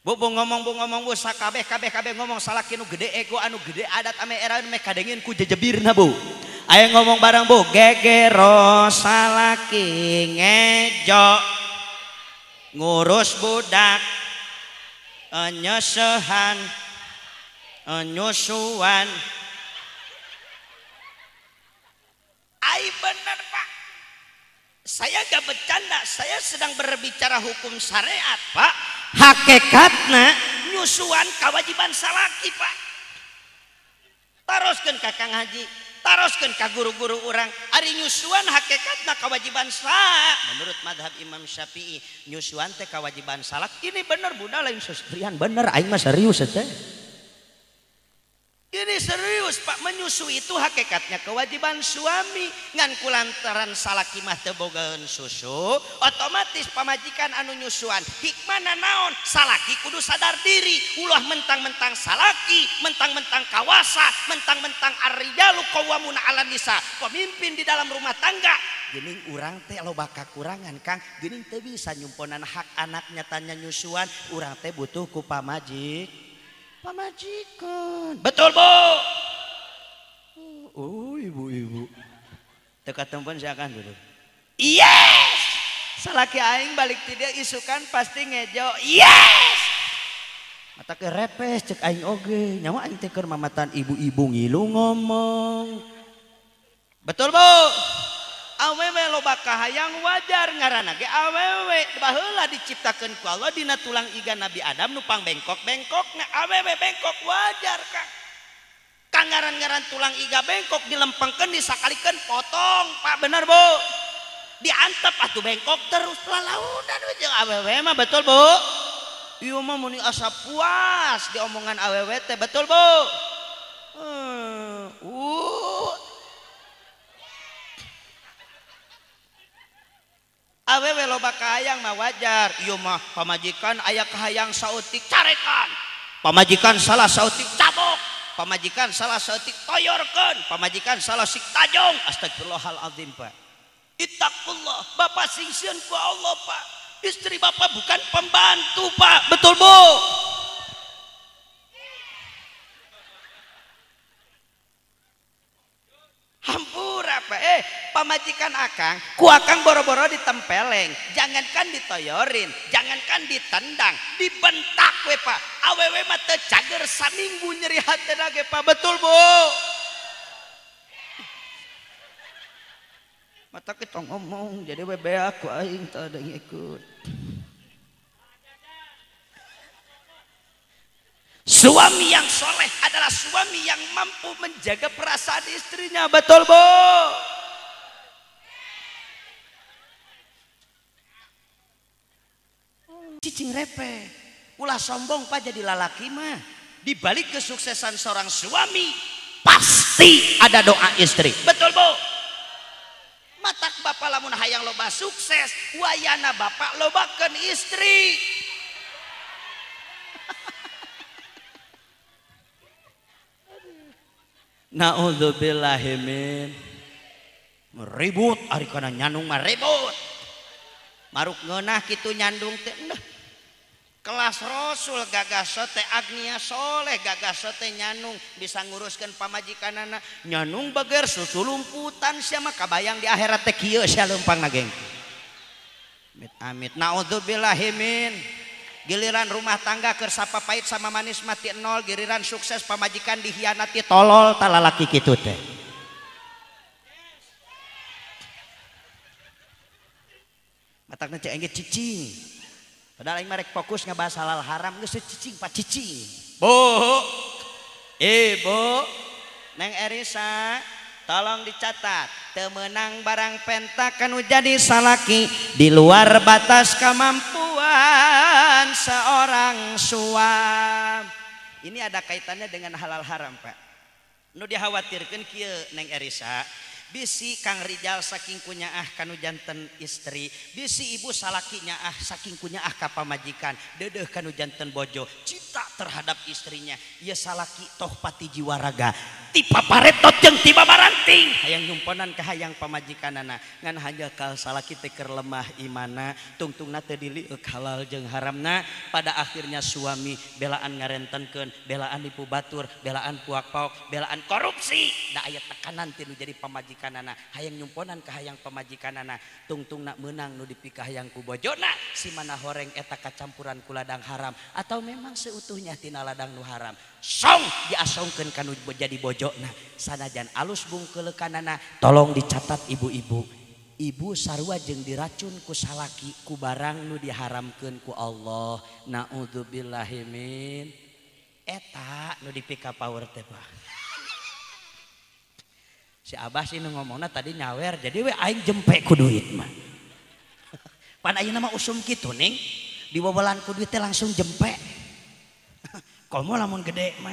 Speaker 2: Bu ngomong bu sakabeh ngomong salaki nu gede ego anu gede adat ame era me kadengin ku jejebirna Bu. Ayo ngomong bareng Bu, gegero salaki ngejo ngurus budak nyesehan nyusuan. Ai bener Pak, saya gak bercanda, saya sedang berbicara hukum syariat Pak. Hakikatna nyusuan kewajiban salaki Pak. Teruskan kakang haji, taroskeun ka guru-guru urang ari nyusuan hakikatna kewajiban salak menurut madhab Imam Syafi'i. Nyusuan teh kewajiban salak ini bener bunda lain sestrian bener aing mah serius teh. Ini serius Pak, menyusui itu hakikatnya kewajiban suami. Ngan kulantaran salaki mah teu bogaeun susu, otomatis pamajikan anu nyusuan hikmana naon? Salaki kudu sadar diri. Ulah mentang-mentang salaki, mentang-mentang kawasa, mentang-mentang ar-rijalu qawwamuna 'alan nisa, pemimpin di dalam rumah tangga. Geuning urang teh loba kakurangan Kang, geuning teu bisa nyumponan hak anaknya tanya nyusuan, urang teh butuh ku pamajikan. Betul Bu? Oh ibu-ibu teka tempat siakan dulu. Yes, salaki aing balik tidak isukan pasti ngejo. Yes, mata ke repes cek aing oge nyawa aing teh keur mamatan ibu-ibu ngilu ngomong. Betul Bu? Awewe loba kahayang wajar ngaranna ge awewe baheula diciptakeun ku Allah dina tulang iga Nabi Adam nupang bengkok-bengkokna awewe bengkok wajar Kang. Kang ngaran-ngaran tulang iga bengkok dilempengkeun disakalikeun potong Pak bener Bu. Diantep atuh bengkok terus lalaunan we jeung awewe mah betul Bu? Ieu mah muni asa puas diomongan awewe teh betul Bu? Awewe loba kahayang mah wajar. Ieu mah pamajikan aya kahayang saeutik carekan. Pamajikan salah saeutik cabok. Pamajikan salah saeutik toyorkeun. Pamajikan salah sik tajong. Astagfirullahalazim Pak. Ittaqullah. Bapak singseun ku Allah Pak. Istri Bapak bukan pembantu Pak. Betul Bu? Hampura Pak. Pamajikan akang, ku akang boro-boro ditempeleng, jangankan ditoyorin, jangankan ditendang, dibentak we Pak. Awewe mah teu cager saminggu nyeri hatena ge Pak. Betul Bu? Mata kita ngomong jadi bebe aku aing teu ada ngikut. Suami yang soleh adalah suami yang mampu menjaga perasaan istrinya. Betul Bu? Cicing repe ulah sombong Pak jadi lalaki mah Di balik kesuksesan seorang suami pasti ada doa istri. Betul Bu? Matak bapak lamun hayang loba sukses, wayana bapak lobakeun istri. Naudzubillahimin. Ribut ari kana nyandung mah ribut. Maruk ngeunah kitu nyandung teh kelas Rasul gagas teh Agnia Soleh gagas teh nyandung bisa nguruskeun pamajikanana nyandung bager susulumputan sia mah kabayang di akhirat teh kieu sia leumpangna geng. Amit naudzubillahimin. Giliran rumah tangga keur sapapait sama manis mati nol, giliran sukses pamajikan dihianati tolol talalaki kitu teh. Matakna cek engge cicing. Padahal aing marek fokus ngebahas halal haram geus cicing pak cicing. Bu. Ibu Neng Erisa tolong dicatat teu meunang barang penta kanu jadi salaki di luar batas kemampuan seorang suami. Ini ada kaitannya dengan halal haram Pak. Nu dikhawatirkeun kieu Neng Erisa. Bisi Kang Rijal saking kunyaah kanu janten istri, bisi ibu salaki nyaah saking kunyaah ka pamajikan, deudeuh kanu janten bojo cinta terhadap istrinya. Ieu salaki toh pati jiwa raga ti paparetot jeung ti babaranting hayang nyumponan ka hayang pamajikanana ngan hanjakal salaki teh keur lemah imana tungtungna teu diliuk halal jeung haramna. Pada akhirnya suami belaan ngarentenkeun, belaan nipu batur, belaan puak paok, belaan korupsi, da aya tekanan ti nu jadi pamajikan kanana hayang nyumponan ka hayang pamajikanana tungtungna meunang nu dipikah hayang ku bojona si mana horeng eta kacampuran ku ladang haram atau memang seutuhnya tina ladang nu haram song diasongkeun kanu jadi bojona sanajan alus bungkeulekanana. Tolong dicatat ibu-ibu, ibu sarua jeung diracun ku salaki ku barang nu diharamkeun ku Allah. Naudzubillahi min eta nu dipikah power teh Pak. Si Abah sih ngomongna tadi nyawer jadi we aing jempe ku duit mah. Pan ayeuna mah usum kitu ning dibobolan ku duit teh langsung jempe. Komo lamun gede mah.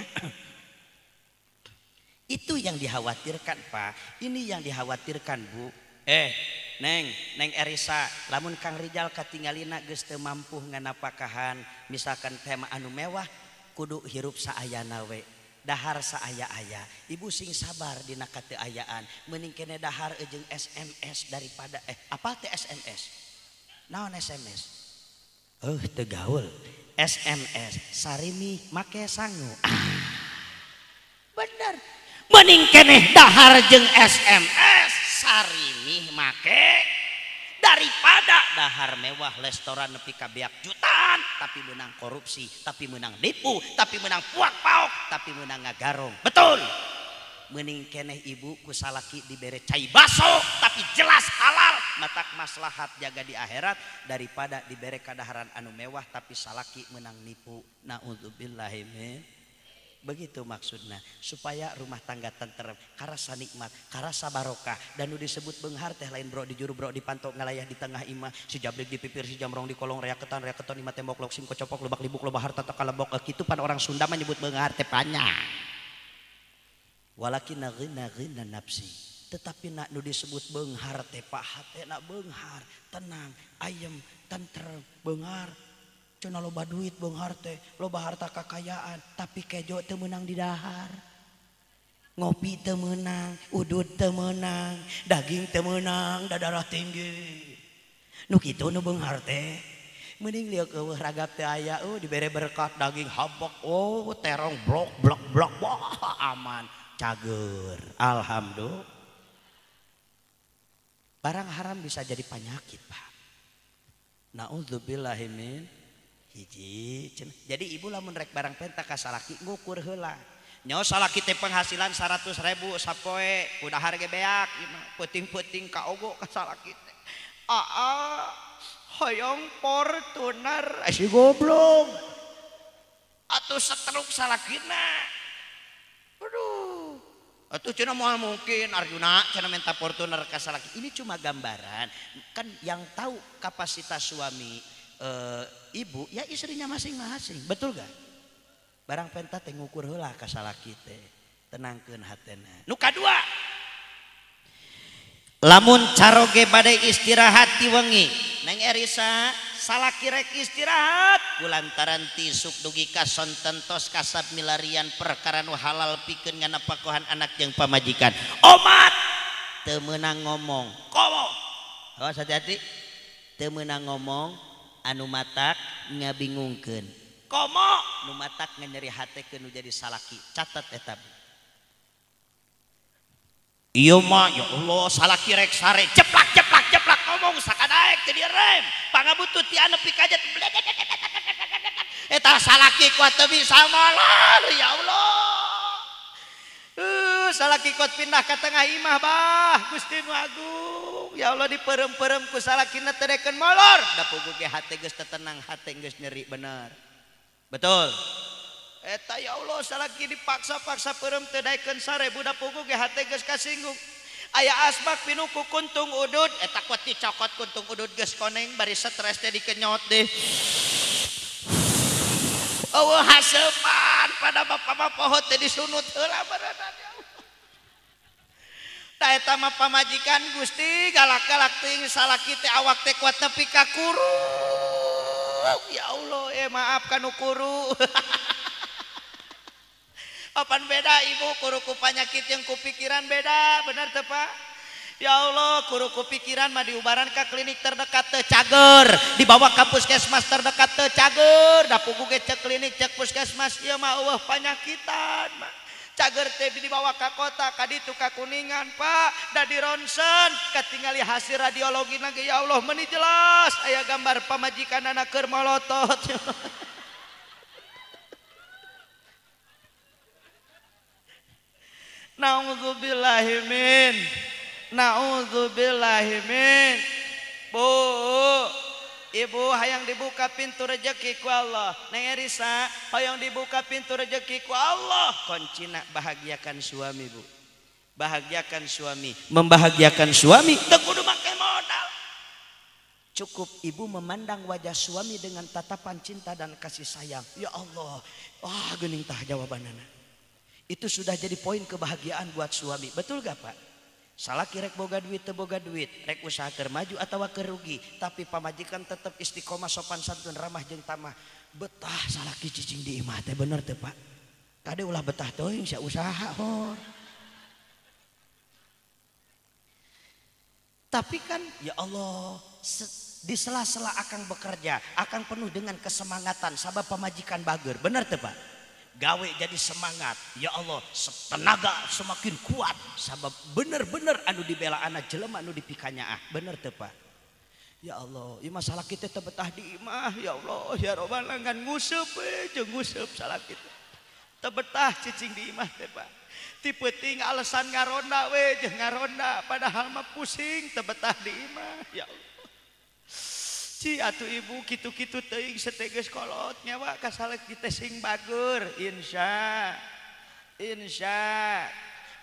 Speaker 2: Itu yang dikhawatirkan Pak. Ini yang dikhawatirkan Bu. Neng Erisa, lamun Kang Rijal katinggalina geus teu mampu nganapakahan misalkan tema anu mewah kudu hirup saayana we. Dahar saaya-aya ibu sing sabar dina kateuayaan mending kene dahar jeung SMS daripada apa teh SMS naon SMS teu gaul SMS sarimi make sangu bener mending kene dahar jeung SMS sarimi make daripada dahar mewah restoran nepi ka beak jutaan tapi menang korupsi, tapi menang nipu, tapi menang puak paok, tapi menang ngagarong. Betul. Mending keneh ibu ku salaki dibere cai baso tapi jelas halal matak maslahat jaga di akhirat daripada dibere kadaharan anu mewah tapi salaki menang nipu. Naudzubillahi min. Begitu maksudnya supaya rumah tangga tentrem, karasa nikmat, karasa barokah. Dan nu disebut beunghar teh lain bro di juru bro dipantok ngalayah di tengah imah, si jabrik di pipir, si jamrong di kolong, rea keton imah tembok lok sim kocopok lubak libuk loba harta tak kalebok. Kitu pan orang Sunda mah nyebut beunghar teh panya. Walakin ghina nafsi. Tetapi nak nu disebut beunghar teh paha teh nak beunghar, tenang, ayem, tentrem, beunghar. Cuna loba duit beunghar teh, loba harta kakayaan, tapi kejo teu meunang di dahar. Ngopi teu meunang, udud teu meunang, daging teu meunang, dadarah tinggi. Nu kitu nu beunghar teh. Mending liuk eueuh ragap teh aya, dibere berkat daging habak, terong blok wah aman, cager. Alhamdulillah. Barang haram bisa jadi penyakit, Pak. Naudzubillahi min hiji. Jadi ibu lamun rek barang penta ka salaki ngukur heula. Nyawa salaki teh penghasilan 100.000 sapoe, udah harga beak, puting-puting ka ogo ka salaki teh. Hoyong Fortuner, si goblok. Atuh setruk salakina. Aduh. Atuh cenah moal mungkin Arjuna cenah minta Fortuner ka salaki. Ini cuma gambaran. Kan yang tahu kapasitas suami ibu ya istrinya masing-masing, betul gak? barang penta teh ngukur heula ka salaki teh tenangkeun hatena. Nu kadua lamun caroge bade istirahat ti wengi Neng Erisa salaki rek istirahat kulantaran tisuk dugi ka sontentos kasab milarian perkara nu halal pikeun nganapakohan anak jeung pamajikan omat teu meunang ngomong komo awas hati-hati teu meunang ngomong anu matak ngabingungkeun komo nu matak nganyeri hatekeun nu jadi salaki catat eta iya mah ya Allah salaki rek sare ceplak ngomong sakadaek teh dia rem pangabutut ti anepi kajet eta salaki kuat teu bisa molor ya Allah salaki kuat pindah ka tengah imah bah Gusti Nu Agung ya Allah diperem-perem ku salakina teh deken molor da puguh ge hate geus tenang hate geus nyeri bener betul eta ya Allah salaki dipaksa-paksa perem teh daekeun sare budak puguh ge hate geus kasinggung aya asbak pinuku kuntung udud eta kuat dicokot kuntung udud geus koneng bari stres teh dikenyot deh eueuh haseupan pada bapak pohon teh disunut heula berenang ya Allah da eta mah pamajikan Gusti galak-galak teuing salaki teh awak teh kuat nepi ka kuru ya Allah maaf kanu kuru Apan beda ibu kuruku penyakit yang kupikiran beda benar teh Pak ya Allah kuruku pikiran mah diubaran ke klinik terdekat teu cager dibawa ke puskesmas terdekat teu cager da puguh ge cek klinik cek puskesmas ieu mah eueuh panyakitan mah cager teh dibawa ke kota ka ditu ka Kuningan Pak da di ronsen katingali hasil radiologi lagi ya Allah meuni jelas aya gambar pamajikanana keur molotot Na'udzubillahimin Bu Ibu hayang dibuka pintu rezeki ku Allah Neng Erisa hayang dibuka pintu rezeki ku Allah kuncina bahagiakan suami Bu bahagiakan suami membahagiakan suami teu kudu make modal cukup ibu memandang wajah suami dengan tatapan cinta dan kasih sayang ya Allah wah geuning tah jawabanana itu sudah jadi poin kebahagiaan buat suami betul gak Pak salaki rek boga duit teu boga duit rek usaha keur maju atawa keur rugi tapi pamajikan tetap istiqomah sopan santun ramah jeung tamah betah salaki cicing di imah teh bener teh Pak kade ulah betah teuing sia usaha hor tapi kan ya Allah di sela-sela akang bekerja akang penuh dengan kesemangatan sabab pamajikan bager bener teh Pak gawe jadi semangat ya Allah tenaga semakin kuat sabab bener-bener anu dibela anak jelema anu dipikanyaah bener teu Pak ya Allah ieu masalah kita teu betah di imah ya Allah ya Rabbal alamin nguseup we jeung nguseup salah kita teu betah cicing di imah teh Pak ti peuting alasan ngaronda we jeung ngaronda padahal mah pusing teu betah di imah ya Allah ci atuh ibu kitu-kitu teuing seteges kolot nyawa ka salaki teh sing bager insya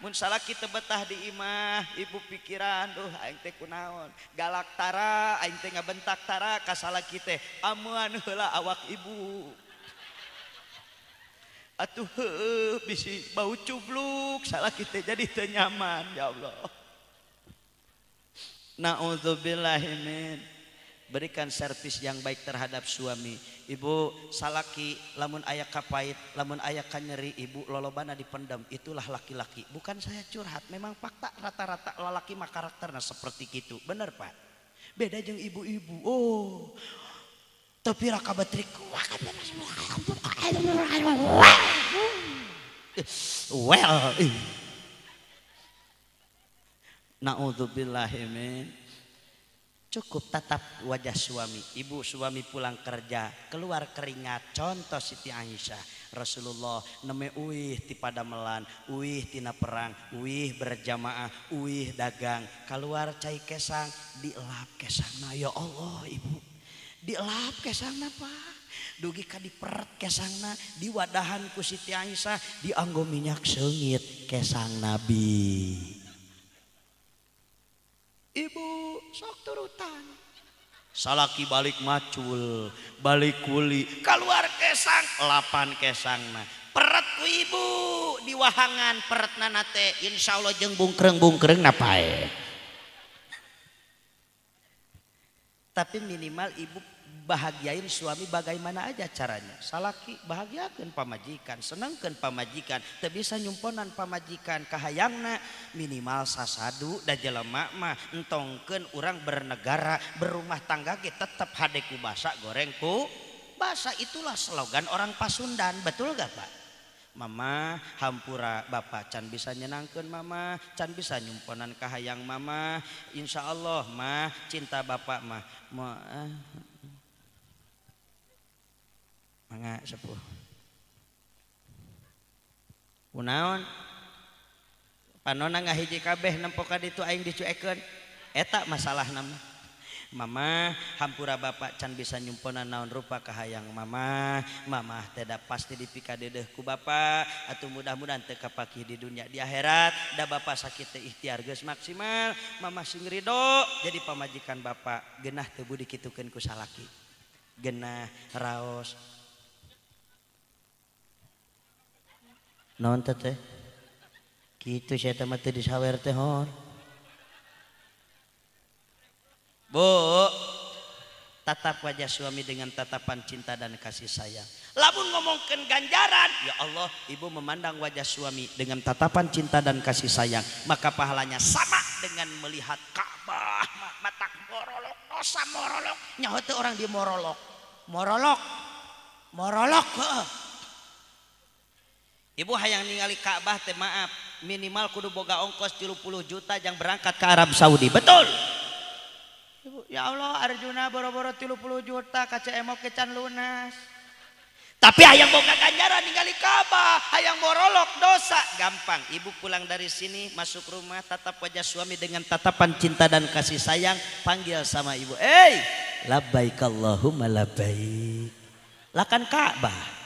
Speaker 2: mun salaki teu betah di imah ibu pikiran duh aing teh kunaon galak tara aing teh ngabentak tara ka salaki teh amuan heula awak ibu atuh heuh bisi bau cubluk salaki teh jadi teu nyaman ya Allah na'udzubillahimin berikan servis yang baik terhadap suami ibu salaki lamun aya kapait lamun aya kanyeri ibu lolobana dipendam itulah laki-laki bukan saya curhat memang fakta rata-rata lalaki mah karakterna seperti itu bener Pak beda jeung ibu-ibu oh tapi rakabatrik well na'udzubillahimin cukup tatap wajah suami ibu suami pulang kerja keluar keringat contoh Siti Aisyah Rasulullah neme uih ti padamelan uih tina perang uih berjamaah uih dagang keluar cai kesang dielap kesangna ya Allah ibu dielap kesangna Pak dugi ka diperet kesangna diwadahan ku Siti Aisyah dianggo minyak seungit kesang Nabi ibu sok turutan salaki balik macul balik kuli keluar kesang 8 kesang nah peret ku ibu di wahangan peret nanate insyaallah jeung bungkreng napae tapi minimal ibu bahagiain suami bagaimana aja caranya salaki bahagiakeun pamajikan senengkeun pamajikan teu bisa nyumponan pamajikan kahayangna minimal sasadu da jelema mah entongkeun urang bernegara berumah tangga ge tetep hade ku basa goreng ku basa itulah slogan orang Pasundan betul gak Pak Mama hampura Bapak can bisa nyenangkeun Mama can bisa nyumponan kahayang Mama insyaallah mah cinta Bapak mah mangga sepuh kunaon panonna ngahiji kabeh nempo ka ditu aing dicuekeun eta masalahna Mama hampura Bapak can bisa nyumponan naon rupa kahayang Mama teh pasti dipikadeudeuh ku Bapak atuh mudah-mudahan teu kapakih di dunia di akhirat da Bapak sakit teh ikhtiar geus maksimal Mama sing ridho jadi pamajikan Bapak geunah teu budi kitukeun ku salaki geunah raos naon teh kitu sia teh mah teu disawer teh hon Bu tatap wajah suami dengan tatapan cinta dan kasih sayang lamun ngomongkeun ganjaran ya Allah ibu memandang wajah suami dengan tatapan cinta dan kasih sayang maka pahalanya sama dengan melihat Ka'bah mata morolok dosa morolok nyaho teh orang di morolok Ibu hayang ningali Ka'bah teh maaf minimal kudu boga ongkos 30 juta yang berangkat ke Arab Saudi betul Ibu ya Allah Arjuna boro-boro 30 juta kaca emok kecan lunas tapi hayang boga ganjaran ningali Ka'bah hayang morolok dosa gampang ibu pulang dari sini masuk rumah tatap wajah suami dengan tatapan cinta dan kasih sayang panggil sama ibu labbaik Allahumma labbaik lakan Ka'bah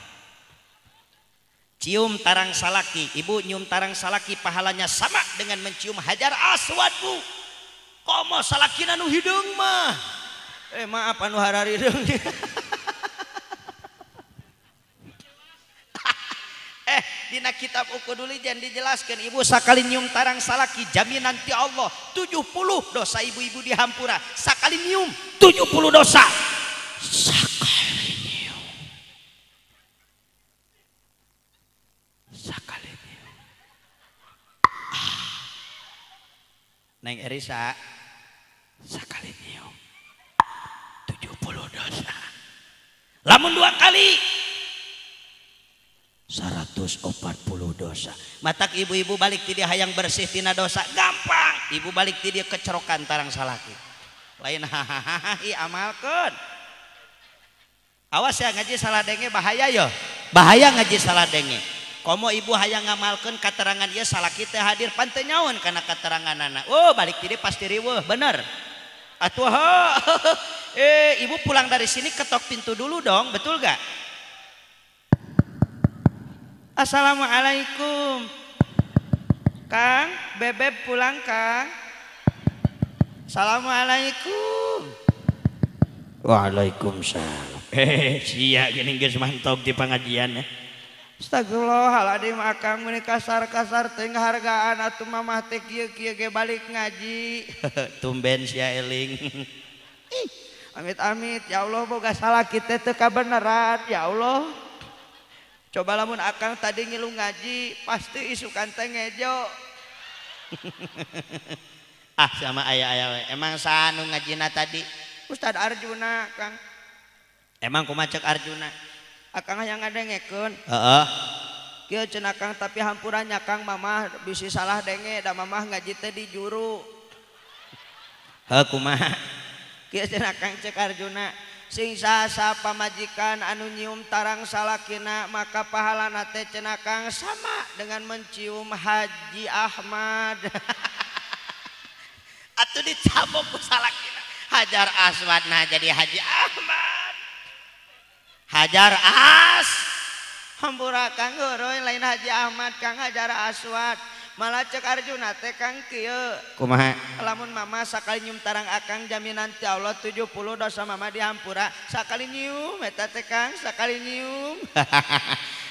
Speaker 2: cium tarang salaki ibu nyium tarang salaki pahalanya sama dengan mencium hajar aswad bu komo salakina nu hideung mah maaf anu hararireung dina kitab Ukudul Ijan dijelaskan ibu sakali nyium tarang salaki jaminan ti Allah 70 dosa ibu-ibu di Hampura sakali nyium 70 dosa Neng Erisa sakali nyium 70 dosa lamun 2 kali 140 dosa matak ibu-ibu balik ti dia hayang bersih tina dosa gampang ibu balik ti dia kecerokan tarang salaki lain hahaha amalkeun awas ya ngaji salah denge bahaya yo bahaya ngaji salah denge komo ibu hayang ngamalkeun katerangan ieu salaki teh hadir pan teu nyaon kana kateranganana balik ti dia pasti riweuh bener atuh ibu pulang dari sini ketok pintu dulu dong betul gak Assalamualaikum Kang bebeb pulang Kang Assalamualaikum Waalaikumsalam sia gini geus mantog di pengajian Astagfirullahaladzim akang meni kasar-kasar teh hargaan atuh mamah teh kieu-kieu ge balik ngaji tumben sia eling amit-amit ya Allah boga salah kita teh kabeneran ya Allah coba lamun akang tadi ngilu ngaji pasti isukan teh ngejo sama aya-aya emang sanu ngajina tadi Ustad Arjuna Kang emang kumaha cek Arjuna akang hayang ngadengekeun kieu cenah Kang tapi hampurannya Kang mamah bisi salah denge da mamah ngaji teh di juru kumaha kieu cenah Kang cek Arjuna sing sasa pamajikan anu nyium tarang salakina maka pahalana teh cenah Kang sama dengan mencium Haji Ahmad atuh dicabok ku salakina Hajar Aswad nah jadi Haji Ahmad Hajar Hampura Kang Goroy lain Haji Ahmad Kang Hajar Aswad malah cek Arjuna teh Kang kieu
Speaker 3: Kumaha?
Speaker 2: lamun mama sakali nyium tarang akang jaminan ti Allah 70 dosa mama dihampura sakali nyium eta teh Kang sakali nyium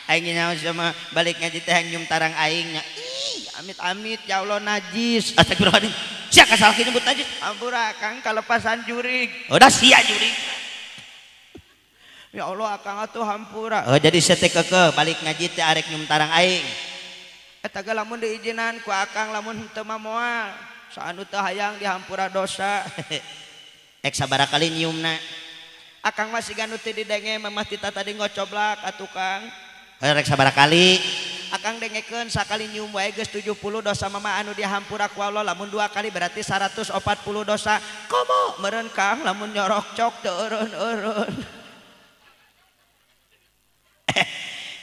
Speaker 3: Aing nyawa sama balik ngaji teh nyium tarang aingnya.
Speaker 2: ih amit-amit ya Allah najis
Speaker 3: Astagfirullahaladzim. Sia kasalaki nyebut najis.
Speaker 2: hampura Kang kalepasan jurig
Speaker 3: Udah sia juri.
Speaker 2: ya Allah akang atuh hampura
Speaker 3: Oh jadi saya teh keke balik ngaji teh arek nyium tarang aing.
Speaker 2: eta ge lamun diizinan ku akang lamun henteu moal saanu teu hayang dihampura dosa
Speaker 3: Ek sabaraha kali nyiumna?
Speaker 2: akang masih ganu teu didenge mamah tita tadi ngocoblak atuh Kang
Speaker 3: Rek sabaraha kali?
Speaker 2: akang dengekeun sakali nyium wae geus 70 dosa mama anu dihampura ku Allah lamun 2 kali berarti 140 dosa komo meureun Kang lamun nyorok cok teu eureun-eureun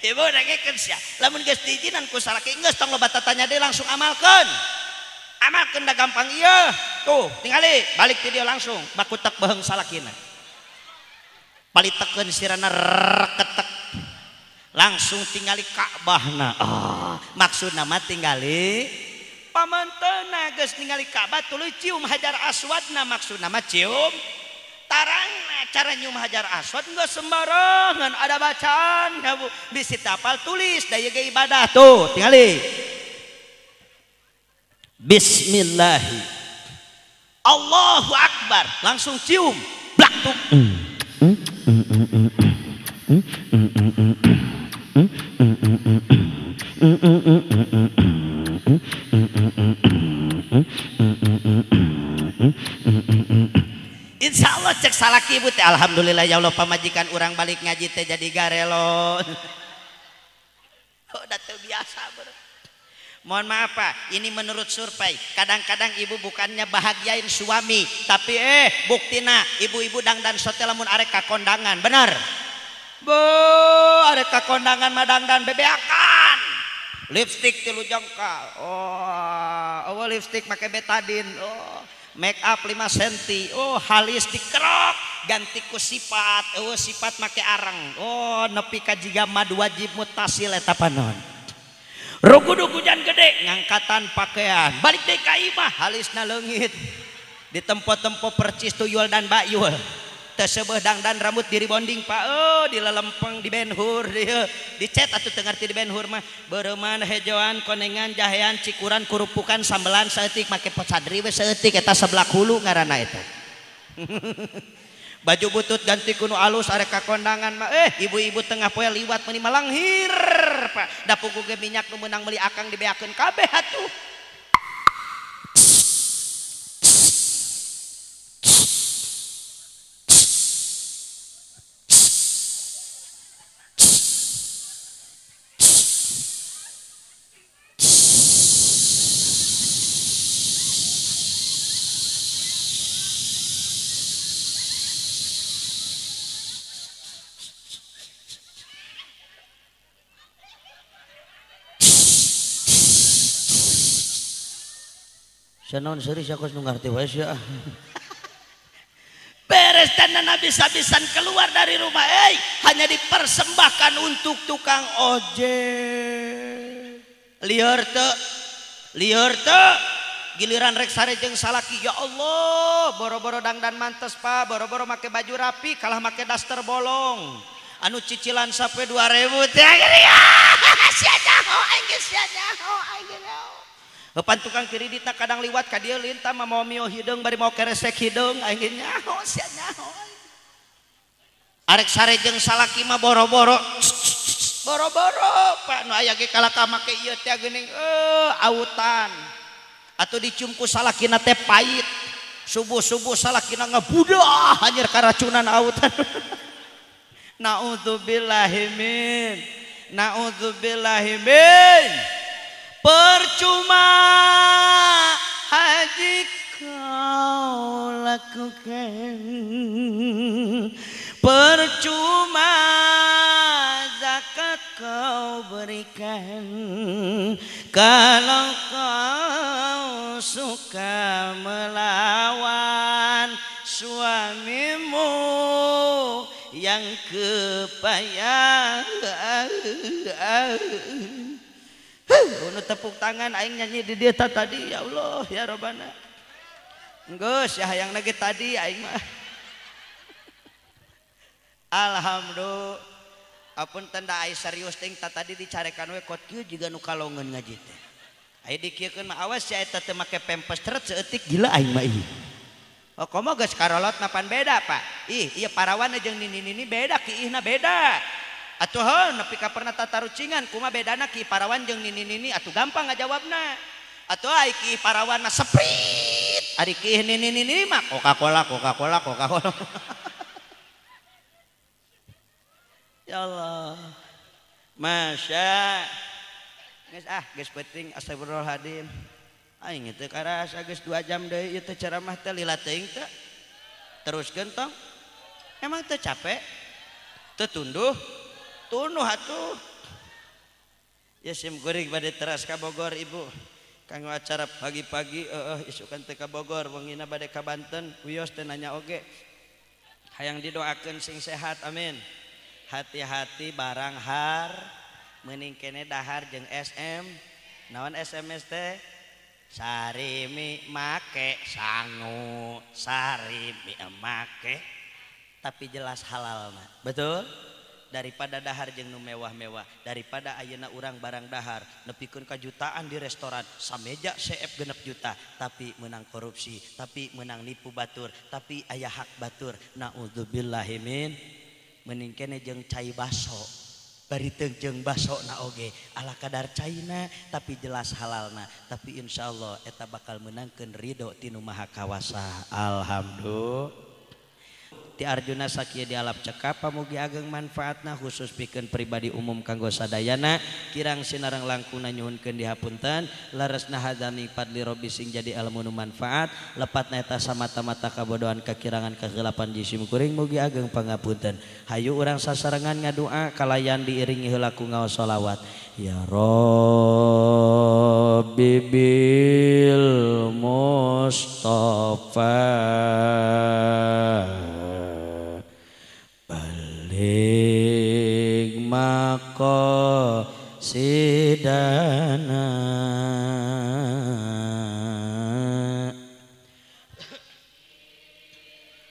Speaker 3: Ibu dengekeun sia. Lamun geus diizinan ku salaki geus tong loba tatanya deui langsung amalkeun. Amalkeun da gampang ieu. Tuh, tingali balik ti dieu langsung bakutek beheung salakina. Palitekeun sirana reketek. Langsung tingali Ka'bahna. Maksudna mah tingali
Speaker 2: pamanteuna geus ningali Ka'bah tuluy cium Hajar Aswadna maksudna mah cium tarangna cara nyium Hajar Aswad enggak sembarangan ada bacaan ya Bu bisi tapal tulis daya ge ibadah tuh tingali
Speaker 3: Bismillahi Allahu Akbar langsung cium blak tuk Insya Allah cek salaki ibu teh alhamdulillah ya Allah pamajikan orang balik ngaji teh jadi garelon. Udah teu biasa bro. Mohon maaf Pak, ini menurut survei. Kadang-kadang ibu bukannya bahagiain suami, tapi buktina ibu-ibu dangdan sote lamun arek kakondangan, bener?
Speaker 2: Bo arek kakondangan mah dangdan bebeakan.
Speaker 3: Lipstick 3 jengkal.
Speaker 2: Oh lipstick make betadin.
Speaker 3: Make up 5 cm. Halis dikerok ganti ku sifat. Sifat make arang. Nepi ka jiga madu wajib mutasil eta panon. Rugudu hujan gede ngangkatan pakaian. Balik deui ka imah halisna leungit. Di tempo-tempo percis tuyul dan bayul. Teu seubeuh dangdan rambut diri bonding Pak. Di lelempeng di benhur dicet atuh teu ngarti di benhur mah beureman hejoan konengan jahean cikuran kurupukan sambelan saeutik make sadri we saeutik eta seblak hulu ngaranna eta. Baju butut ganti kuno alus arek kakondangan mah ibu-ibu tengah poe liwat meuni malanghir Pak. Da puguh ge minyak nu meunang meuli akang dibeakeun kabeh atuh. Sanon seuris aku nu ngarti wae sia. Beres dan habis-habisan keluar dari rumah hanya dipersembahkan untuk tukang ojek. Lieur teu giliran rek sare jeung salaki ya Allah boro-boro dangdan mantes Pak boro-boro make baju rapi kalah make daster bolong anu cicilan sampai 2000 teh sia nyaho aing sia nyaho aing Pan tukang kreditna kadang liwat ka dieu lintah mah mau mio hideung bari mau keresek hideung aing nyaho sia nyaho arek sare jeung salaki mah boro-boro Pak nu aya ge kalaka make ieu teh geuning autan atuh dicium ku salakina teh pait subuh-subuh salakina ngabudah anjir karacunan autan naudzubillahi min percuma haji kau lakukan percuma zakat kau berikan kalau kau suka melawan suamimu yang kepayang tepuk tangan aing nyanyi di dia tadi ya Allah ya Robbana. Geus ya hayang nage tadi aing mah. Alhamdulillah. Apun tanda ai serius ting tadi dicarekan we kot kieu jiga nu kalongeun ngaji teh. Ai dikiekeun mah awas ya eta teh make pempes teret seutik gila aing mah ieu. Oh komo geus karolot napan beda Pak. Ih ieu parawan jeung nini beda kiihna beda. Atuh heuh nepi ka pernah tatarucingan kumaha bedana ki parawan jeung nini atuh gampang ngajawabna. Atuh ai ki parawan mah seprit, ari ki nini mah Coca-Cola. Ya Allah. Masya. Geus penting astagfirullahaladzim. Aing teh karasa geus 2 jam deui ieu teh ceramah teh lila teuing teh. Teruskeun tong. Emang teh capek? Teu tunduh atuh. Ya sim kuring bade teras ka Bogor Ibu. Kanggo acara pagi-pagi isukan teh ka Bogor, wengina bade ka Banten, wios teh nanya oge. Hayang didoakeun sing sehat amin. Hati-hati barang har meuning kene dahar jeung SM. Naon SMS teh? Sarimi make sangu, sarimi make tapi jelas halal mah. Betul? Daripada dahar jeung nu mewah-mewah, daripada ayeuna urang barang dahar nepikeun ka jutaan di restoran, sameja CF 6 juta tapi menang korupsi, tapi menang nipu batur, tapi aya hak batur. Naudzubillahi min meuning kene jeung cai baso. Bari teu jeung baso na oge ala kadar caina tapi jelas halalna, tapi insyaallah eta bakal menangkeun ridho ti nu maha kawasa. Alhamdulillah. Ti Arjuna sakieu dialap cekap pamugi ageng manfaatna khusus pikeun pribadi umum kanggo sadayana. Kirang sinareng langkungna nyuhunkeun dihapunten, laresna hadzani fadli robbi sing jadi ilmu nu manfaat, lepatna eta samata-mata kabodohan kakirangan kagelapan jisim kuring mugi ageng pangapunten. Hayu urang sasarengan ngadua kalayan diiringi heula ku ngaos sholawat. Ya Rabbi bil Mustafa balik maqasidana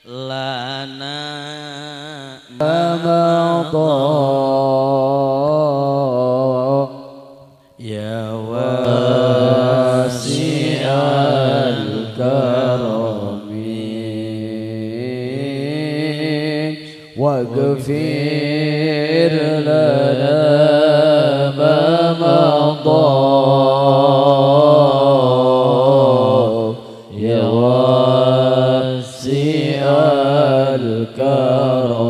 Speaker 3: lana ya wasi'al karami waghfir lana ma madha ya wasi'al karami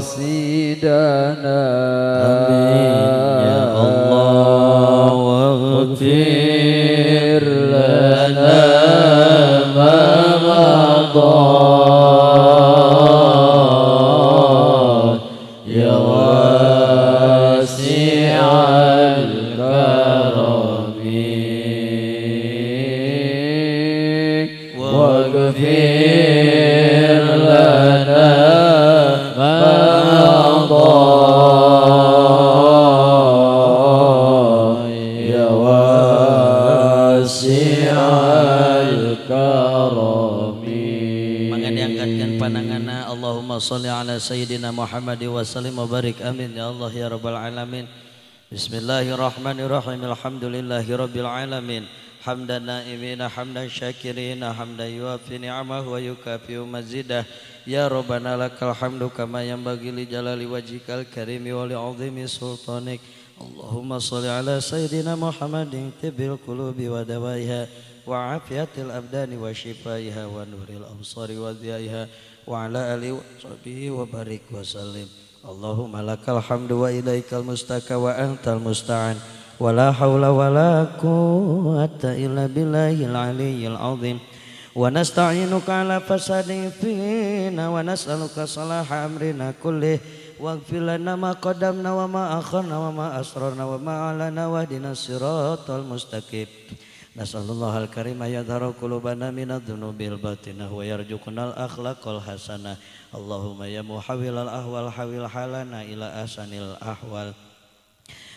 Speaker 3: qasidana amin ya Allah waghfir lana ma madha ya wasi'al karami waghfir lana ya wasi'al karami. Mangga diangkatkan pandanganna. Allahumma sholli ala sayyidina Muhammad wa sallim wa barik amin ya Allah ya rabbal alamin. Bismillahirrahmanirrahim. Alhamdulillahi rabbil alamin. Hamdan naimina hamdan syakirina hamdan yuafi ni'amahu wa yukafi'u mazidah. Ya Rabbana lakal hamdu kama yanbaghi li jalali wajhikal karimi wa li'azimi sultanik. Allahumma sholli ala sayyidina Muhammadin tibbil qulubi wa dawaiha wa afiyatil abdani wa shifaiha wa nuril absari wa dhiyaiha wa ala alihi wa sahbihi wa barik wa sallim. Allahumma lakal hamdu wa ilaikal mustaka wa antal musta'an. Wala haula wala quwwata illa billahil aliyyil azim. Wa nasta'inuka ala fasadin fina wa nas'aluka salaha amrina kullih
Speaker 2: waghfir lana ma qaddamna wa ma akharna wa ma asrarna wa ma a'lana wahdina siratal mustaqim. Nasallallahu al-karim yadharu qulubana minadh dhunubil batinah wa yarzuqnal akhlaqal hasanah. Allahumma ya muhawwilal ahwal hawil halana ila ahsanil ahwal.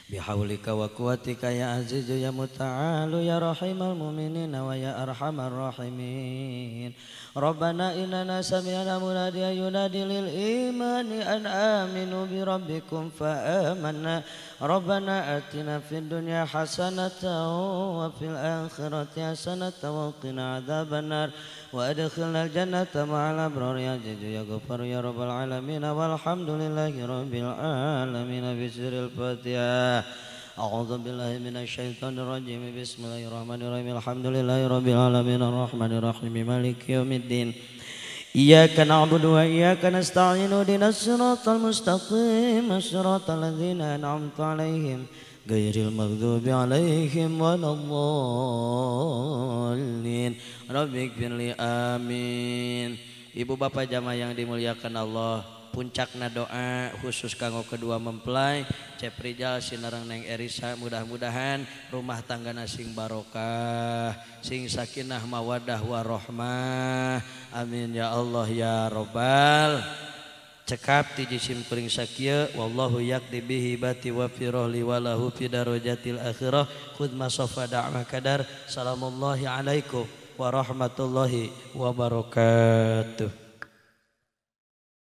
Speaker 2: Bihaulika wa quwwatika ya azizu ya muta'alu ya rahimal mu'minina wa ya arhamar rahimin. Rabbana innana sami'na munadiyan yunadi lil imani an aminu bi rabbikum fa amanna. Rabbana atina fid dunya hasanatan wa fil akhirati hasanatan wa qina adzabannar wa adkhilnal jannata ma'al abrar ya azizu ya ghafar ya rabbal alamin walhamdulillahi rabbil alamin. Bismillahil Fatihah. A'udzu billahi minasyaitonir rajim. Bismillahirrahmanirrahim. Alhamdulillahi rabbil alamin arrahmanir rahim maliki yaumiddin. Iyyaka na'budu wa iyyaka nasta'in ihdinas siratal mustaqim siratal ladzina an'amta 'alaihim ghairil maghdubi 'alaihim waladdallin. Rabbighfirli amin. Ibu bapak jamaah yang dimuliakan Allah, puncakna doa khusus kanggo kedua mempelai Cep Rijal Sinarang Neng Erisa, mudah-mudahan rumah tanggana sing barokah, sing sakinah mawadah warohmah, amin ya Allah ya robbal. Cekap ti jisim kuring sakieu wallahu yakdi bihi bati wa firahli walahu fi darajatil akhirah khudh masafa da'ma kadar. Salamullahi alaikum warahmatullahi wabarakatuh.